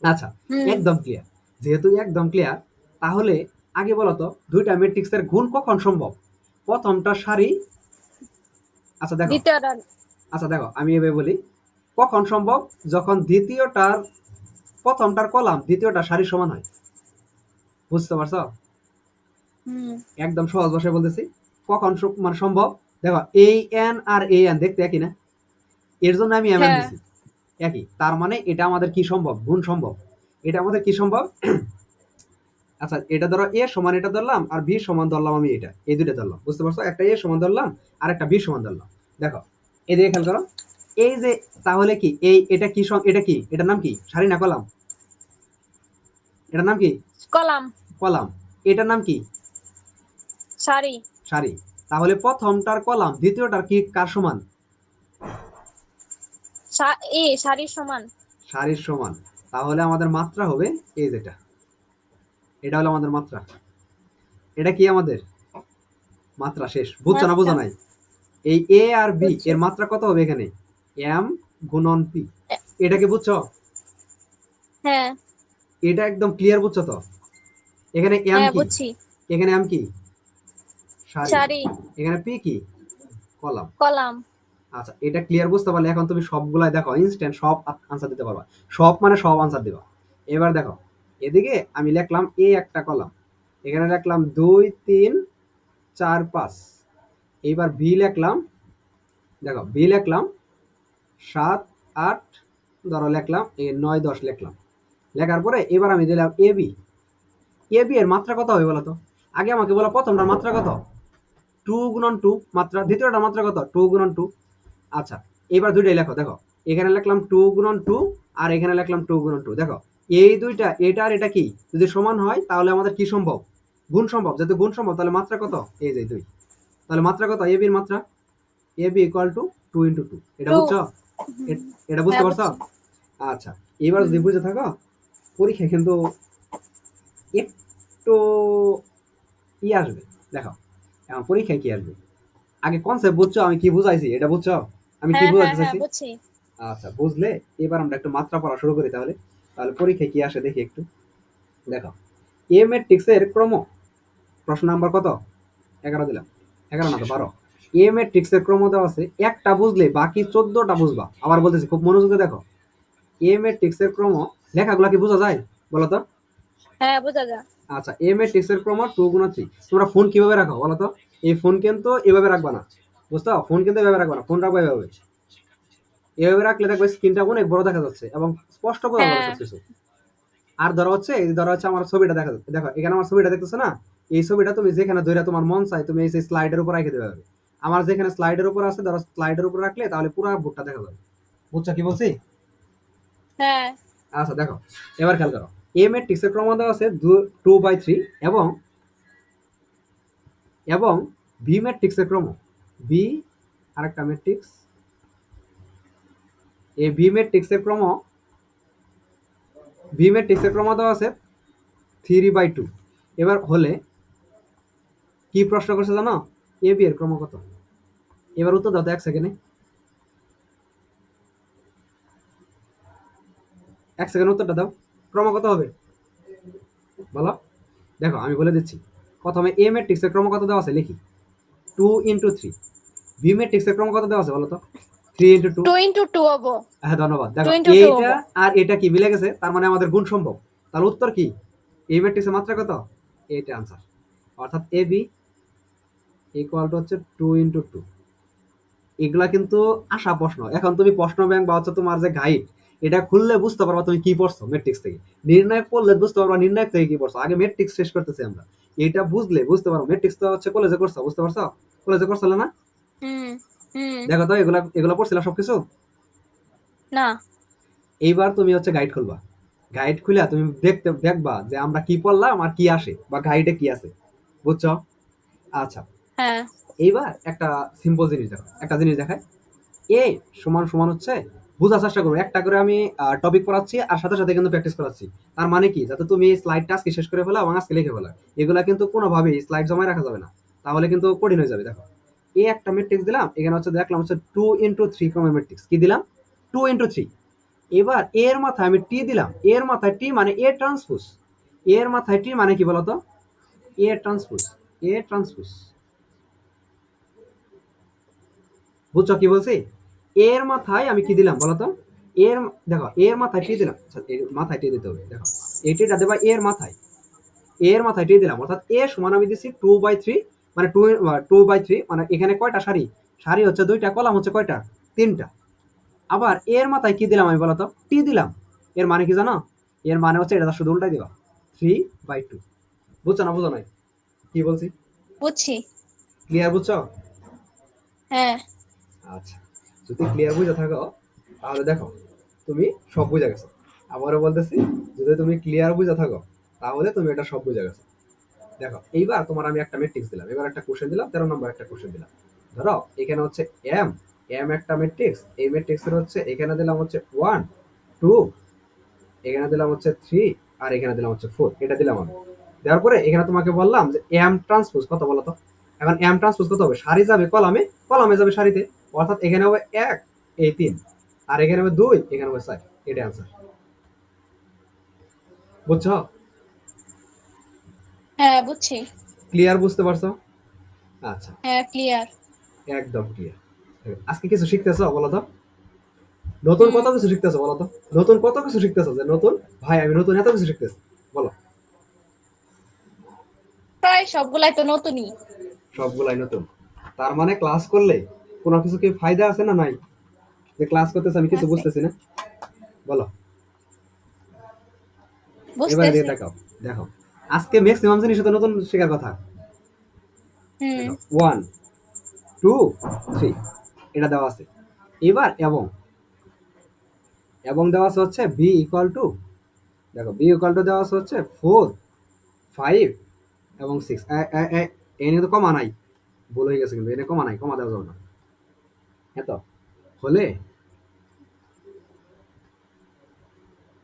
আচ্ছা, হুম। একদম ক্লিয়ার। যেহেতু একদম ক্লিয়ার, তাহলে আগে বলো তো, দুইটা ম্যাট্রিক্সের গুণ কখন সম্ভব? প্রথমটা সারি, আচ্ছা দেখো, দ্বিতীয়টা। আচ্ছা দেখো আমি এভাবে বলি, কখন সম্ভব? যখন দ্বিতীয়টার প্রথমটার কলাম দ্বিতীয়টা সারি সমান হয়। বুঝতে পারছো? হুম। একদম সহজ ভাষায় বলতেছি, কখন মানে সম্ভব। দেখো, এই এন আর এই এন দেখতে একই না? এর জন্য আমি এম এন হ্যাঁ। দিছি, একই। তার মানে এটা আমাদের কি সম্ভব? গুণ সম্ভব। এটা আমাদের কি সম্ভব? আচ্ছা, এটা ধরো এ সমান এটা ধরলাম, আর বি সমান ধরলাম, আমি এটা এই দুইটা ধরলাম। বুঝতে পারছো? একটা এ সমান ধরলাম, আর একটা বি সমান ধরলাম। দেখো, এদিকে খেয়াল করো, এই যে তাহলে কি এটা কি এটা কি, এটার নাম কি, সারি না কলাম? এটার নাম কি? কলাম। কলাম। এটার নাম কি? সারি। সারি। তাহলে প্রথমটার কলাম, দ্বিতীয়টার কি কার সমান? সারির সমান। সারির সমান। তাহলে আমাদের মাত্রা হবে এই যেটা, এটা হলো আমাদের মাত্রা। এটা কি আমাদের মাত্রা? শেষ। বুঝছো না বুঝো মাত্রা। নাই? এই এ আর বি বুঝছি। এর মাত্রা কত হবে এখানে? এম গুণন পি। এটা কি বুঝছো? হ্যাঁ। এটা একদম ক্লিয়ার বুঝছো তো? এখানে এম হ্যাঁ কি? বুঝছি। এখানে এম কি? সারি। সারি। এখানে পি কি? কলাম। কলাম। আচ্ছা, এটা ক্লিয়ার বুঝতে পারলে এখন তুমি সবগুলাই দেখো ইনস্ট্যান্ট সব আনসার দিতে পারবা। সব মানে সব আনসার দিবা। এবার দেখো, এদিকে আমি লিখলাম এ একটা কলাম, এখানে লিখলাম 2 3 4 5। এইবার বি লিখলাম, দেখো বি লিখলাম 7 8, ধরো লিখলাম 9 10 লিখলাম। লেখার পরে এবার আমি দিলাম এ বি। এ বি এর মাত্রা কত হবে বলো তো? আগে আমাকে বলো প্রথমটার মাত্রা কত? 2 গুণন 2 মাত্রা, দ্বিতীয়টার মাত্রা কত? 2 গুণন 2। আচ্ছা, এবার দুইটাই লেখো। দেখো এখানে লিখলাম 2 গুণন 2 আর এখানে লিখলাম 2 গুণন 2। দেখো এই দুইটা, এটা আর এটা কি যদি সমান হয় তাহলে আমাদের কি সম্ভব? গুণ সম্ভব। যেহেতু গুণ সম্ভব তাহলে মাত্রা কত? এই যে 2। তাহলে মাত্রা কত? এ বির মাত্রা A B equal to 2 into 2। এটা টু। বুঝছো? এটা বুঝতে হ্যাঁ পারছো? বুঝছি। আচ্ছা, এবার যদি হুম। বুঝে থাকো, পরীক্ষা কিন্তু একটু আসবে। দেখো এখন পরীক্ষায় কি আসবে, আগে কনসেপ্ট বুঝছো আমি কি বুঝাইছি, এটা বুঝছো আমি কি হ্যাঁ হ্যাঁ বুঝাইতে হ্যাঁ চাইছি? বুঝছি। আচ্ছা, বুঝলে এবার আমরা একটু মাত্রা পড়া শুরু করি তাহলে। তাহলে পরীক্ষায় কি আসে দেখি একটু। দেখো এ ম্যাট্রিক্সের ক্রম, প্রশ্ন নাম্বার কত? 11 দিলাম। 11 না তো 12। এ ম্যাট্রিক্সের ক্রম দেওয়া আছে, একটা বুঝলে বাকি 14টা বুঝবা। আবার বলতেছি খুব মনোযোগে দেখো। এ ম্যাট্রিক্সের ক্রম, লেখাগুলো কি বোঝা যায় বলো তো? হ্যাঁ বোঝা যায়। আচ্ছা, এ ম্যাট্রিক্সের ক্রম 2 গুণ 3। তোমরা ফোন কিভাবে রাখো বলো তো? এই ফোন কিন্তু এভাবে রাখবা না, বুঝছো? ফোন কিন্তু এভাবে রাখবা না, ফোন রাখবা এভাবে। এভাবে রাখলে দেখবে স্ক্রিনটা অনেক বড় দেখা যাচ্ছে এবং স্পষ্ট বোঝা যাবে হ্যাঁ। সবকিছু। আর ধরো হচ্ছে, এই ধরো হচ্ছে আমার ছবিটা দেখা যাচ্ছে, দেখো এখানে আমার ছবিটা দেখতেছো না? এই ছবিটা তুমি যেখানে ধরে তোমার মন চাই তুমি এই স্লাইডের উপর রেখে দেবে। আমার যেখানে স্লাইডের উপর আছে, ধরো স্লাইডের উপর রাখলে তাহলে পুরো বোর্ডটা দেখা যাবে। বুঝছো কি বলছি? হ্যাঁ। আচ্ছা দেখো, এবার খেয়াল করো। এ ম্যাট্রিক্সের ক্রম দেওয়া আছে 2/3 এবং এবং বি ম্যাট্রিক্সের ক্রম, বি আরেকটা ম্যাট্রিক্স, এই বি ম্যাট্রিক্সের ক্রম দেওয়া আছে 3/2। এবার হলে কি প্রশ্ন করছে জানো? এ বি এর ক্রম কত? এবার উত্তর দাও তো 1 সেকেন্ডে। 1 সেকেন্ড উত্তরটা দাও। ক্রম কত হবে বলো? দেখো আমি বলে দিচ্ছি। প্রথমে এ ম্যাট্রিক্সের ক্রম কত দেওয়া আছে লিখি, 2 ইন্টু 3। বি ম্যাট্রিক্সের ক্রম কত দেওয়া আছে বলো তো? 3 ইন্টু 2। 2 × 2 হবো। হ্যাঁ ধন্যবাদ। টু দেখো ইন্টু টু এইটা হবো। আর এটা কি মিলে গেছে, তার মানে আমাদের গুণ সম্ভব। তাহলে উত্তর কি? এই ম্যাট্রিক্সের মাত্রা কত? এইটা আনসার। অর্থাৎ এ বি ইকুয়াল টু হচ্ছে 2 ইন্টু 2। এগুলা কিন্তু আসা প্রশ্ন। এখন তুমি প্রশ্ন ব্যাংক বা হচ্ছে তোমার যে গাইড, এটা খুললে বুঝতে পারবা তুমি কি পড়ছো ম্যাট্রিক্স থেকে। নির্ণায়ক পড়লে বুঝতে পারবা নির্ণায়ক থেকে কি পড়ছো। আগে ম্যাট্রিক্স শেষ করতেছি আমরা। এটা বুঝলে বুঝতে পারো ম্যাট্রিক্স তো হচ্ছে কলেজে করছো, বুঝতে পারছো? কলেজে করছিলে না? হুম। হুম। দেখো তো এগুলা এগুলা পড়ছিলা সবকিছু? না। এইবার তুমি হচ্ছে গাইড খুলবা। গাইড খুলে তুমি দেখবা যে আমরা কি পড়লাম আর কি আসে বা গাইডে কি আছে। বুঝছো? আচ্ছা, হ্যাঁ। এইবার একটা সিম্পল জিনিস দেখো, একটা জিনিস দেখায়। এ সমান সমান হচ্ছে, বোঝার চেষ্টা করবো। একটা করে আমি টপিক পড়াচ্ছি আর সাথে সাথে কিন্তু প্র্যাকটিস করাচ্ছি। তার মানে কি, যাতে তুমি স্লাইডটা আজকে শেষ করে ফেলা এবং আজকে লিখে ফেলা। এগুলা কিন্তু কোনোভাবেই স্লাইড জমায় রাখা যাবে না, তাহলে কিন্তু কঠিন হয়ে যাবে। দেখো এই একটা ম্যাট্রিক্স দিলাম, এখানে হচ্ছে দেখলাম হচ্ছে 2 ইন্টু 3 ক্রমের ম্যাট্রিক্স কি দিলাম? 2 ইন্টু 3। এবার এর মাথায় আমি টি দিলাম, এর মাথায় টি মানে এ ট্রান্সপোজ। এর মাথায় টি মানে কি বলতো? এ ট্রান্সপোজ। এ ট্রান্সপোজ। বুঝছো কি বলছি? এর মাথায় আমি কি দিলাম বলতো? এর, দেখো এর মাথায় টি দিলাম। আচ্ছা, এর মাথায় টি দিতে হবে। দেখো এই টিটা দেবা এর মাথায়, এর মাথায় টি দিলাম। অর্থাৎ এ সমান আমি দিচ্ছি 2/3, মানে 2/3 মানে এখানে কয়টা সারি? সারি হচ্ছে 2টা, কলাম হচ্ছে কয়টা? 3টা। আবার এর মাথায় কি দিলাম আমি বলতো? টি দিলাম। এর মানে কি জানো? এর মানে হচ্ছে এটা শুধু উল্টাই দিবা, 3/2। বুঝছো না বুঝো নাই কি বলছি? বুঝছি। ক্লিয়ার বুঝছো? হ্যাঁ। আচ্ছা, যদি ক্লিয়ার বুঝে থাকো তাহলে দেখো তুমি সব বুঝে গেছো। আবারও বলতেছি, যদি তুমি ক্লিয়ার বুঝে থাকো তাহলে তুমি এটা সব বুঝে গেছো। দেখো এইবার তোমার আমি একটা ম্যাট্রিক্স দিলাম, এবার একটা কোশ্চেন দিলাম, 13 নম্বর একটা কোশ্চেন দিলাম। ধরো এখানে হচ্ছে এম, এম একটা ম্যাট্রিক্স, এই ম্যাট্রিক্সের হচ্ছে এখানে দিলাম হচ্ছে 1 2, এখানে দিলাম হচ্ছে 3, আর এখানে দিলাম হচ্ছে 4, এটা দিলাম আমি। দেওয়ার পরে এখানে তোমাকে বললাম যে এম ট্রান্সপোজ কত বলো তো। এখন এম ট্রান্সপোজ কত হবে, সারি যাবে কলামে, কলামে যাবে সারিতে, অর্থাৎ এখানে হবে 1, এই 3, আর এখানে হবে 2, এখানে হবে 4, এটা অ্যান্সার। বুঝছো? হ্যাঁ বুঝছি। ক্লিয়ার বুঝতে পারছো? আচ্ছা, হ্যাঁ ক্লিয়ার। একদম ক্লিয়ার। আজকে কিছু শিখতেছো বলো তো, নতুন হুম। কত কিছু শিখতেছো বলো তো, নতুন কত কিছু শিখতেছো যে নতুন, ভাই আমি নতুন এত কিছু শিখতেছি, বলো। প্রায় সবগুলাই তো নতুনই। সবগুলাই নতুন। তার মানে ক্লাস করলে কোনো কিছু কি ফায়দা আছে না নাই, যে ক্লাস করতেছে আমি কিছু আছে। বুঝতেছি না, বলো। এবারে দিয়ে বুঝতেছি। তাকাও, দেখো আজকে ম্যাক্সিমাম জিনিস তো নতুন শেখার কথা। হুম। দেখো 1 2 3, এটা দেওয়া আছে। এবার এবং, এবং দেওয়া আছে হচ্ছে বি ইকুয়াল টু, দেখো বি ইকুয়াল টু দেওয়া আছে হচ্ছে 4 5 এবং 6, এনে তো কমা নাই, ভুল হয়ে গেছে, কিন্তু এনে কমা নাই, কমা দেওয়া যাবে না। এত হলে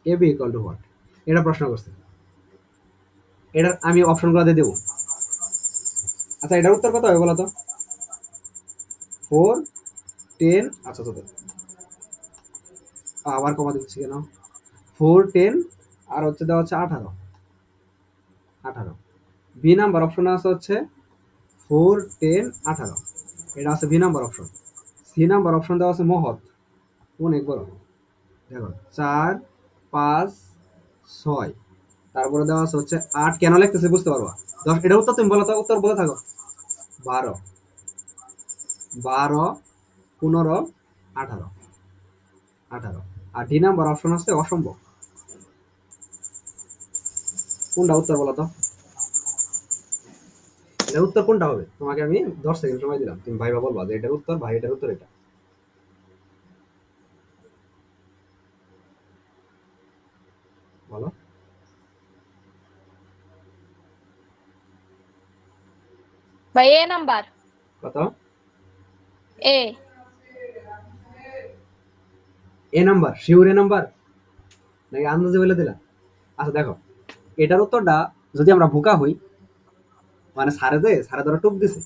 A B equal to what, এটা প্রশ্ন করছে। এটা আমি অপশনগুলো দিয়ে দেবো। আচ্ছা এটার উত্তর কত হবে বলো তো, 4 10, আচ্ছা আচ্ছা আবার কমা দিচ্ছি কেন, 4 10, আর হচ্ছে দেওয়া হচ্ছে 18, 18। বি নাম্বার অপশনে আছে হচ্ছে 4 10 18, এটা আছে B number option. C number option দেওয়া আছে মহৎ, অনেক বড়, দেখো 4 5 6, তারপরে দেওয়া আছে হচ্ছে 8, কেন লিখতেছে বুঝতে পারবা। 10, এটা উত্তর তুমি বলো তো, উত্তর বলে থাকো। 12 12 15 18, 18। আর ডি নাম্বার অপশন আছে অসম্ভব, কোনটা উত্তর বলো তো, এটার উত্তর কোনটা হবে, তোমাকে আমি 10 সেকেন্ড সময় দিলাম, তুমি ভাইবা বলবা যে এটার উত্তর, ভাই এটার উত্তর এটা, বলো। ভাই এ নাম্বার। কত? এ। এ নাম্বার, শিওর এ নাম্বার, নাকি আন্দাজে বলে দিলা? আচ্ছা দেখো, এটার উত্তরটা যদি আমরা বোকা হই, মানে সারে ধরো টুক দিছে,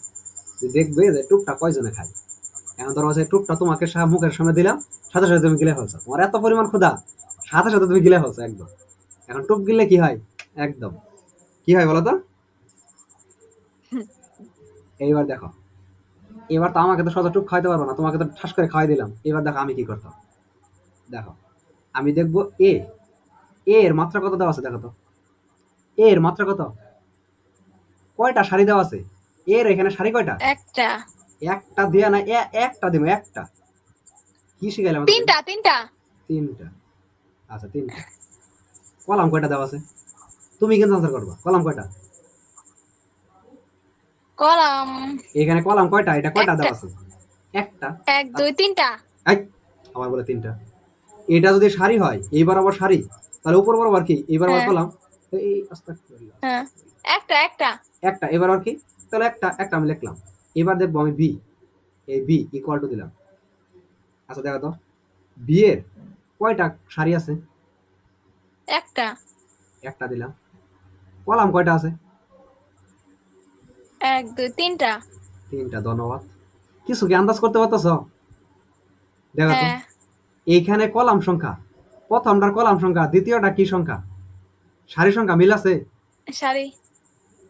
যে দেখবে যে টুকটা কয়জনে খায়। এখন ধরো যে টুকটা তোমাকে মুখের সামনে দিলাম, সাথে সাথে তুমি গিলে ফেলছো, তোমার এত পরিমাণ ক্ষুধা, সাথে সাথে তুমি গিলে ফেলছো একদম। এখন টুক গিলে কি হয়, একদম কি হয় বলো তো। এইবার দেখো, এবার তো আমাকে তো সোজা টুক খাইতে পারবো না, তোমাকে তো ঠাস করে খাওয়াই দিলাম, এবার দেখো আমি কি করতাম। দেখো আমি দেখবো এ, এর মাত্রা কত দেওয়া আছে দেখো তো, এর মাত্রা কত, কয়টা সারি দেওয়া আছে, এর এখানে সারি কয়টা, একটা। একটা দিয়া না, একটা দিব একটা, কি শিখাইলাম তোকে, তিনটা তিনটা। তিনটা। আচ্ছা তিনটা, কলাম কয়টা দেওয়া আছে, তুমি কিন্তু আনসার করবা, কলাম কয়টা, কলাম। এখানে কলাম কয়টা, এটা কয়টা একটা। দেওয়া আছে, একটা। এক দুই তিনটা। এই, আমার বলে তিনটা। এটা যদি সারি হয়, এইবার আবার সারি, তাহলে উপর বরাবর কি, এইবার আবার হ্যাঁ। কলাম, এই আস্তাগফিরুল্লাহ, হ্যাঁ। একটা একটা। একটা, এবার আর কি, তাহলে একটা, একটা আমি লিখলাম। এবার দেখবো আমি বি, এই বি ইকুয়াল টু দিলাম। আচ্ছা দেখো তো, বি এর কয়টা সারি আছে, একটা। একটা দিলাম। কলাম কয়টা আছে, এক দুই তিনটা। তিনটা, ধন্যবাদ। কিছু কি আন্দাজ করতে পারতেছ, দেখো তো, হ্যাঁ। এইখানে কলাম সংখ্যা, প্রথমটার কলাম সংখ্যা, দ্বিতীয়টা কি সংখ্যা, সারি সংখ্যা মিল আছে, সারি।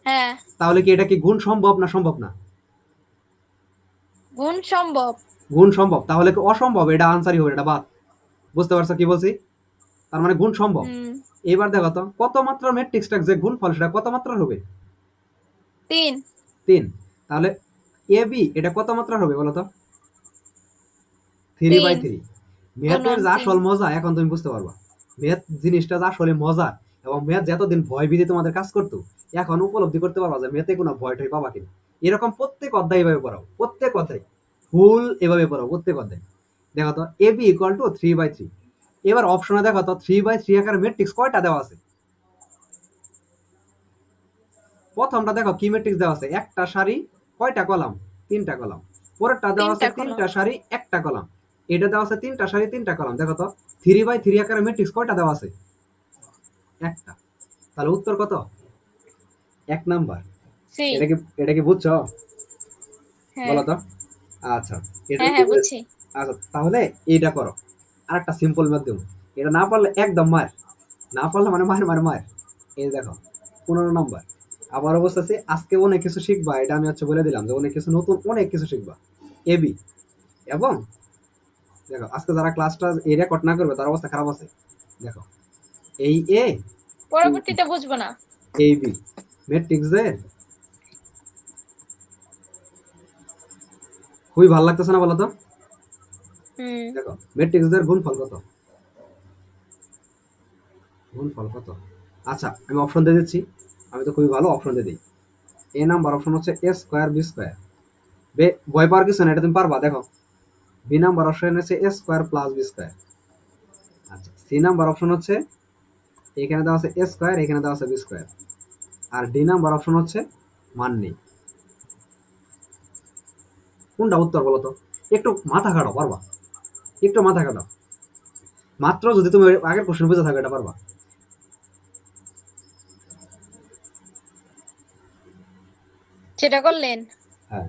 হ্যাঁ। তাহলে কি এটা কি গুণ সম্ভব না সম্ভব না, গুণ সম্ভব। গুণ সম্ভব, তাহলে কি অসম্ভব, এটা আনসারই হবে, এটা বাদ। বুঝতে পারছো কি বলছি, তার মানে গুণ সম্ভব। হুম। এবার দেখো তো, কত মাত্রার ম্যাট্রিক্সটা যে গুণফল সেটা কত মাত্রার হবে, তিন। 3, তাহলে এ বি এটা কত মাত্রার হবে বলো তো, 3 বাই তিন 3। ম্যাথের গুণন যা তিন। আসল মজা এখন তুমি বুঝতে পারবা, ম্যাথ জিনিসটা যা আসলে মজা, এবং ম্যাথ যতদিন ভয় ভীতি তোমাদের কাজ করতো, এখন উপলব্ধি করতে পারবা যে ম্যাথে কোনো ভয় টয় পাবা কিনা। এরকম প্রত্যেক অধ্যায় এভাবে পড়াও, প্রত্যেক অধ্যায় ফুল এভাবে পড়াও, প্রত্যেক অধ্যায়। দেখো তো এ বি ইকুয়াল টু 3/3। এবার অপশনে দেখো তো 3/3 আকারে ম্যাট্রিক্স কয়টা দেওয়া আছে। প্রথমটা দেখো কি ম্যাট্রিক্স দেওয়া আছে, একটা সারি কয়টা কলাম, তিনটা কলাম। পরেরটা দেওয়া আছে তিনটা কলাম। তিনটা সারি একটা কলাম। এটা দেওয়া আছে তিনটা সারি তিনটা কলাম। দেখো তো 3/3 আকারে ম্যাট্রিক্স কয়টা দেওয়া আছে, একটা। তাহলে উত্তর কত, 1 নাম্বার। সি। এটা কি, এটা কি বুঝছো, হ্যাঁ বলো তো। আচ্ছা, এটা হ্যাঁ যদি হ্যাঁ বুঝছি। আচ্ছা তাহলে এইটা করো, আর একটা সিম্পল মাধ্যম। এটা না পারলে একদম মার, না পারলে মানে মার মার মার। এই দেখো 15 নম্বর। আবার অবস্থা আছে, আজকে অনেক কিছু শিখবা, এটা আমি হচ্ছে বলে দিলাম যে অনেক কিছু নতুন অনেক কিছু শিখবা। এবি এবং দেখো আজকে যারা ক্লাসটা এই রেকর্ড না করবে তার অবস্থা খারাপ আছে। দেখো এই এ, এই বি, পরবর্তীতে বুঝবো না। এই বি ম্যাট্রিক্সের খুবই ভালো লাগতেছে না বলো তো। হুম। দেখো ম্যাট্রিক্সের গুণফল কত, গুণফল কত। আচ্ছা আমি অপশন দিয়ে দিচ্ছি, আমি তো খুবই ভালো অপশন দিয়ে দিই। এ নাম্বার অপশন হচ্ছে এ স্কোয়ার বি স্কোয়ার। ভয় পাওয়ার কিছু না, এটা তুমি পারবা। দেখো বি নাম্বার অপশন হচ্ছে এ স্কোয়ার প্লাস বি স্কোয়ার। আচ্ছা সি নাম্বার অপশন হচ্ছে এখানে দেওয়া আছে এ স্কোয়ার, এখানে দেওয়া আছে বি স্কোয়ার। আর ডি নাম্বার অপশন হচ্ছে মান নেই। কোনটা উত্তর বলো তো, একটু মাথা খাটাও পারবা, একটু মাথা খাটাও। মাত্র যদি তুমি আগের কোশ্চেন বুঝে থাকো এটা পারবা। সেটা করলেন। হ্যাঁ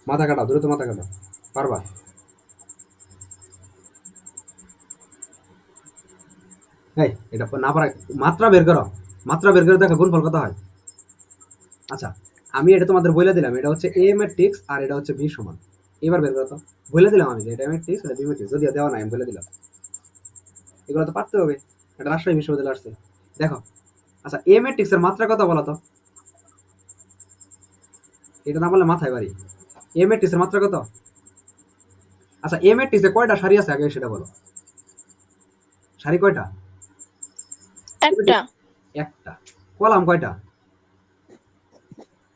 মাথা কাটাও, দ্রুত মাথা কাটাও, পারবা। এই এটা না পারা, মাত্রা বের করো, মাত্রা বের করে দেখো গুণফল কত হয়। আচ্ছা আমি এটা তোমাদের বলে দিলাম, এটা হচ্ছে এ ম্যাট্রিক্স আর এটা হচ্ছে বি সমান। এবার বের করো তো। বলে দিলাম আমি যে এটা ম্যাট্রিক্স এটা বি ম্যাট্রিক্স, যদিও দেওয়া নাই আমি বলে দিলাম। এগুলো তো পারতে হবে, এটা রাজশাহী বিশ্ববিদ্যালয় আসছে। দেখো আচ্ছা এ ম্যাট্রিক্স এর মাত্রা কত বলো তো, এটা না বললে মাথায় বাড়ি। এ ম্যাট্রিক্স এর মাত্রা কত। আচ্ছা এ ম্যাট্রিক্সে কয়টা সারি আছে আগে সেটা বলো, সারি কয়টা। একটা। একটা। কলাম কয়টা,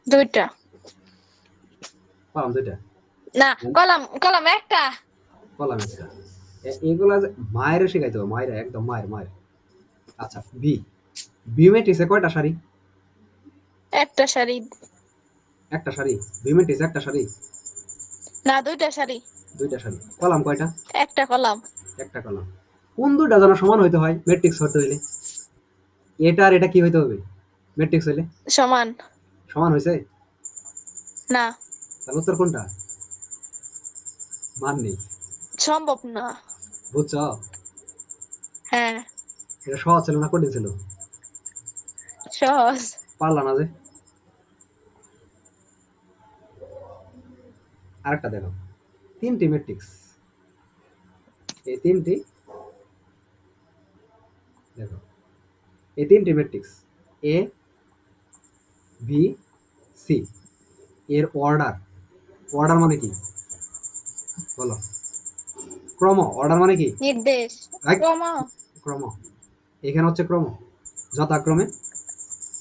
দুইটা। কলাম দুইটা। না, কলাম কলাম একটা। কলাম একটা। এগুলা যে মায়ের শেখাইতে হবে, মায়ের একদম মায়ের মায়ের। আচ্ছা বি, বি ম্যাট্রিক্সে কয়টা সারি, একটা সারি। একটা সারি। বি ম্যাট্রিক্স একটা সারি, না, দুইটা সারি। দুইটা সারি। কলাম কয়টা, একটা কলাম। একটা কলাম। কোন দুইটা যেন সমান হইতে হয় ম্যাট্রিক্স হতে হইলে, এটা আর এটা কি হইতে হবে ম্যাট্রিক্স হইলে, সমান। সমান হয়েছে। না, তাহলে উত্তর কোনটা, মান নেই। সম্ভব না। বুঝছো, হ্যাঁ। এটা সহজ ছিল না কঠিন ছিল, সহজ। পারলা না যে। আরেকটা দেখো, তিনটি ম্যাট্রিক্স, এই তিনটি, দেখো এই তিনটি ম্যাট্রিক্স এ বি সি এর অর্ডার, অর্ডার মানে কি বলো, ক্রম। অর্ডার মানে কি, নির্দেশ। রাইট, ক্রম। ক্রম। এখানে হচ্ছে ক্রম, যথাক্রমে।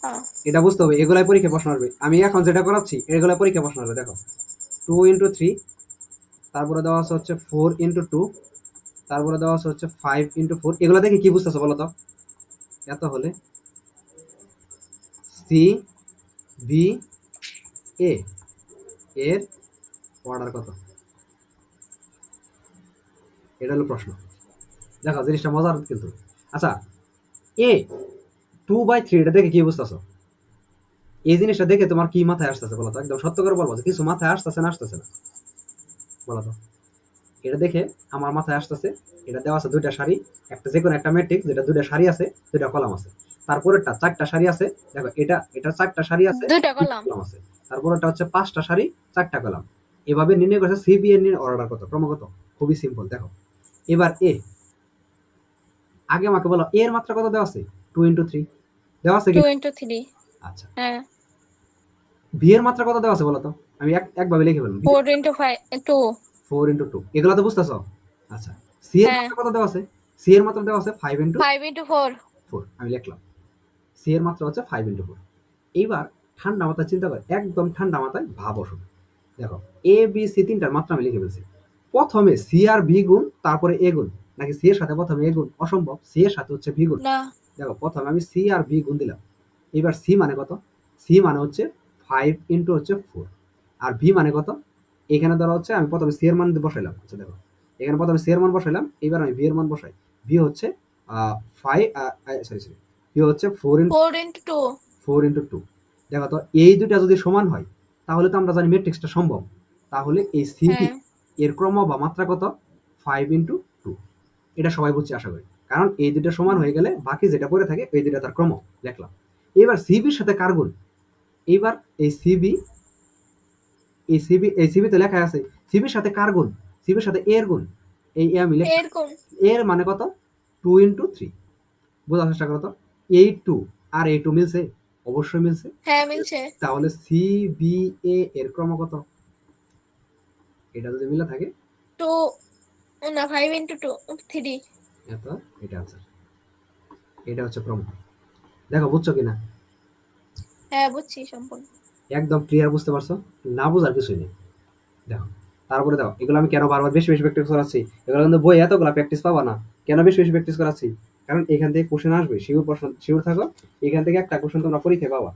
হ্যাঁ। এটা বুঝতে হবে, এগুলাই পরীক্ষা প্রশ্ন আসবে। আমি এখন যেটা করাচ্ছি এগুলাই পরীক্ষা প্রশ্ন আসবে। দেখো 2 × 3, তারপরে দেওয়া আছে হচ্ছে 4 × 2, তারপরে দেওয়া আছে হচ্ছে 5 × 4। এগুলো দেখে কি বুঝতেছো বলো তো, এত হলে সি বি এ এর অর্ডার কত, এটা হলো প্রশ্ন। দেখো জিনিসটা মজার কিন্তু। আচ্ছা এ 2/3 এটা দেখে কি বুঝতেছো, এই জিনিসটা দেখে তোমার কি মাথায় আসতেছে বলো তো, একদম সত্য করে বলবো যে কিছু মাথায় আসতেছে না আসতেছে না, বলো তো। এটা দেখে আমার মাথায় আসতেছে, এটা দেওয়া আছে দুইটা সারি, একটা যে কোনো একটা ম্যাট্রিক্স যেটা দুইটা সারি আছে দুইটা কলাম আছে। তারপরেরটা চারটা সারি আছে, দেখো এটা এটা চারটা সারি আছে দুইটা দুইটা কলাম। কলাম আছে। তারপরেরটা হচ্ছে পাঁচটা সারি চারটা কলাম। এভাবে নির্ণয় করছে সিবিএন এর অর্ডার কত, ক্রমাগত। খুবই সিম্পল। দেখো এবার এ, আগে আমাকে বলো এর মাত্রা কত দেওয়া আছে, 2 × 3 দেওয়া আছে টু কি। ইন্টু থ্রি আচ্ছা হ্যাঁ। বি এর মাত্রা কত দেওয়া আছে বলো তো, আমি একভাবে লিখে ফেললাম বি। 4 × 5 টু। 4 × 2, এগুলো তো বুঝতেছ। আচ্ছা সি এর হ্যাঁ। মাত্রা কত দেওয়া আছে, সি এর মাত্রা দেওয়া আছে 5 × 4। 5 × 4, আমি লিখলাম সি এর মাত্রা হচ্ছে 5 × 4। এইবার ঠান্ডা মাথায় চিন্তা করে, একদম ঠান্ডা মাথায় ভাবো শুধু, দেখো এ বি সি তিনটার মাত্রা আমি লিখে ফেলছি। প্রথমে সি আর ভি গুণ তারপরে এ গুণ, নাকি সি এর সাথে প্রথমে এ গুণ? অসম্ভব, সি এর সাথে হচ্ছে ভি গুণ। না। দেখো প্রথমে আমি সি আর ভি গুণ দিলাম। এবার সি মানে কত? সি মানে হচ্ছে 5 ইন্টু হচ্ছে 4। আর ভি মানে কত? এখানে ধরা হচ্ছে আমি প্রথমে সি এর মান বসাইলাম। আচ্ছা দেখো এখানে প্রথমে সি এর মান বসাইলাম, এবার আমি ভি এর মান বসাই। ভি হচ্ছে 5, সরি সরি, ভি হচ্ছে 4 ইন্টু 4 × 2। 4 ইন্টু 2। দেখো তো এই দুটা যদি সমান হয় তাহলে তো আমরা জানি ম্যাট্রিক্সটা সম্ভব। তাহলে এই সিবি হ্যাঁ। এর ক্রম বা মাত্রা কত? 5 ইন্টু 2। এটা সবাই বুঝছে আশা করি, কারণ এই দুটো সমান হয়ে গেলে বাকি যেটা পড়ে থাকে এই দুটা তার ক্রম লিখলাম। এবার সিবির সাথে কার গুণ? এইবার এই সিবি, এই সিবি তো লেখা আছে, সিবির সাথে কার গুণ? সিবির সাথে এর গুণ। এই এ আমি লিখলাম। এরকম। এর মানে কত? 2 ইন্টু 3। বোঝার চেষ্টা করো তো, এই 2 আর এই 2 মিলছে? অবশ্যই মিলছে। হ্যাঁ, মিলছে। তাহলে সি বি এ এর ক্রম কত? এটা যদি মিলে থাকে 2, না 5 × 2 3। এত, এটা আনসার, এটা হচ্ছে ক্রম। দেখো বুঝছো কিনা? হ্যাঁ, বুঝছি সম্পূর্ণ। একদম ক্লিয়ার, বুঝতে পারছো? না বুঝার কিছুই নেই। দেখো তারপরে দেখো এগুলো আমি কেন বারবার বেশি বেশি প্র্যাকটিস করাচ্ছি, এগুলো কিন্তু বই এতগুলো প্র্যাকটিস পাবা না। কেন বেশি বেশি প্র্যাকটিস করাচ্ছি? কারণ এখান থেকে কোশ্চেন আসবে, শিওর প্রশ্ন, শিওর থাকো। এখান থেকে একটা কোশ্চেন তোমরা পরীক্ষায় পাবা,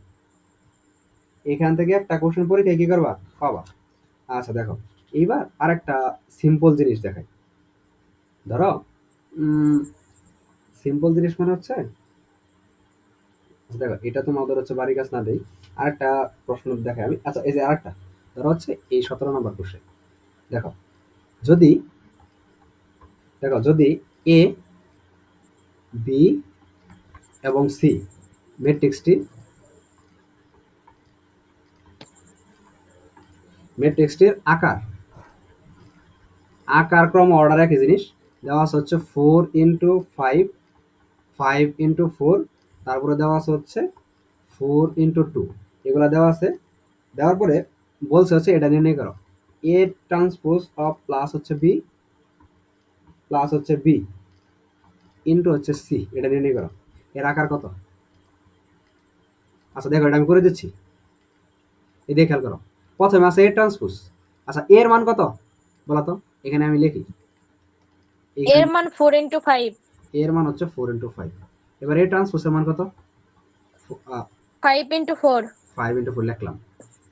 এখান থেকে একটা কোশ্চেন পরীক্ষায় কি করবা? পাবা। আচ্ছা দেখো এইবার আরেকটা সিম্পল জিনিস দেখাই। ধরো সিম্পল জিনিস মানে হচ্ছে, দেখো এটা তোমাদের হচ্ছে বাড়ির কাজ না দেই, আরেকটা প্রশ্ন দেখাই আমি। আচ্ছা এই যে আরেকটা, ধরো হচ্ছে এই 17 নম্বর কোশ্চেন। দেখো যদি, দেখো যদি এ বি এবং সি ম্যাট্রিক্সটি, ম্যাট্রিক্সটির আকার, আকার ক্রম অর্ডার একই জিনিস, দেওয়া আছে হচ্ছে 4 ইন্টু 5, 5 ইন্টু 4, তারপরে দেওয়া আছে হচ্ছে 4 ইন্টু 2, এগুলা দেওয়া আছে। দেওয়ার পরে বলছে হচ্ছে এটা নির্ণয় করো। এ ট্রান্সপোজ অফ প্লাস হচ্ছে বি, প্লাস হচ্ছে বি ইন্টু হচ্ছে সি, এটা নির্ণয় করো। এর আকার কত? আচ্ছা দেখো এটা আমি করে দিচ্ছি, এই দিয়ে খেয়াল করো। প্রথমে আছে এ ট্রান্সপোজ। আচ্ছা এর মান কত বলো তো? এখানে আমি লিখি, এর এখানে মান 4 × 5। এর মান হচ্ছে 4 ইন্টু 5। এবার এ ট্রান্সপোজের মান কত? 5 × 4। 5 ইন্টু 4 লিখলাম।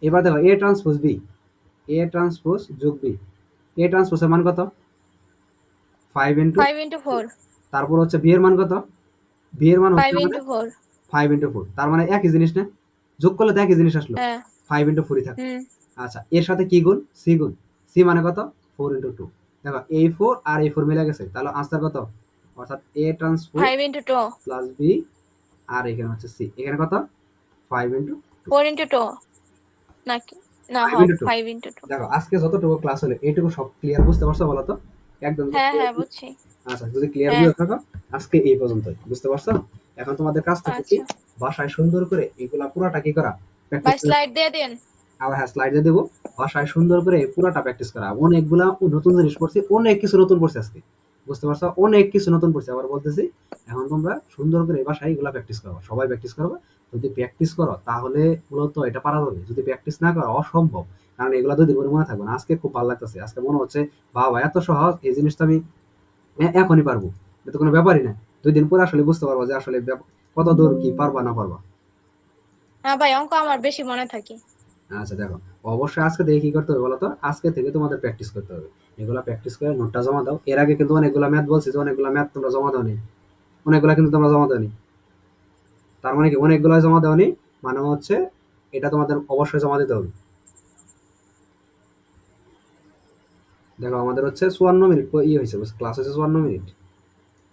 এবার দেখো A transpose B, A transpose যোগ বি, এ ট্রান্সপোজের মান কত? 5 ইন্টু, 5 × 4। তারপর হচ্ছে বি এর মান কত? বি এর মান হচ্ছে 5 × 4। 5 ইন্টু 4, তার মানে একই জিনিস না? যোগ করলে তো একই জিনিস আসলো, হ্যাঁ। 5 ইন্টু 4ই থাকলো। হুম। আচ্ছা এর সাথে কি গুণ? সি গুণ। সি মানে কত? 4 ইন্টু 2। দেখো এই 4 আর এই 4 মিলে গেছে, তাহলে আনসার কত? অর্থাৎ এ ট্রান্সপোজ 5 × 2। প্লাস বি, আর এখানে হচ্ছে সি, এখানে কত? 5 ইন্টু 2। 4 × 2 নাকি? না, ফাইভ হ্যাঁ, ইন্টু টু 5 × 2। দেখো আজকে যতটুকু ক্লাস হলো এইটুকু সব ক্লিয়ার বুঝতে পারছো বলো তো? একদম যদি হ্যাঁ, ক্লিয়ার, হ্যাঁ, বুঝছি। আচ্ছা যদি ক্লিয়ার হ্যাঁ। বুঝে থাকো আজকে এই পর্যন্তই, বুঝতে পারছো? এখন তোমাদের কাজ থাকবে কি? আচ্ছা বাসায় সুন্দর করে এগুলা পুরাটা কি করা? প্র্যাকটিস ভাই, করে। স্লাইড দিয়ে দিন। আবার হ্যাঁ স্লাইডে দেবো। বাসায় সুন্দর করে পুরাটা প্র্যাকটিস করা। অনেকগুলা নতুন জিনিস পড়ছি, অনেক কিছু নতুন পড়ছি আজকে, বুঝতে পারছো? অনেক কিছু নতুন পড়ছি, আবার বলতেছি। এখন তোমরা সুন্দর করে বাসায় এগুলা প্র্যাকটিস করো, সবাই প্র্যাকটিস করবে। যদি প্র্যাকটিস করো তাহলে মূলত এটা পারা যাবে, যদি প্র্যাকটিস না করো অসম্ভব। কারণ এগুলা 2 দিন পরে মনে থাকবে না। আজকে খুব ভালো লাগতেছে, আজকে মনে হচ্ছে বাবা এত সহজ এই জিনিসটা আমি এখনই পারবো। এটা তো কোনো ব্যাপারই না। 2 দিন পরে আসলে বুঝতে পারবো যে আসলে কত দূর কি পারবা না পারবা। হ্যাঁ ভাই, অঙ্ক আমার বেশি মনে থাকে। আচ্ছা দেখো অবশ্যই আজকে থেকে কি করতে হবে বলো তো? আজকে থেকে তোমাদের প্র্যাকটিস করতে হবে। এগুলা প্র্যাকটিস করে নোটটা জমা দাও। এর আগে কিন্তু অনেকগুলা ম্যাথ বলছি যে অনেকগুলা ম্যাথ তোমরা জমা দাওনি, অনেকগুলা কিন্তু তোমরা জমা দাওনি। তার মানে কি অনেকগুলা জমা দাওনি মানে হচ্ছে এটা তোমাদের অবশ্যই জমা দিতে হবে। দেখো আমাদের হচ্ছে 54 মিনিট হয়েছে, ক্লাস হচ্ছে 54 মিনিট।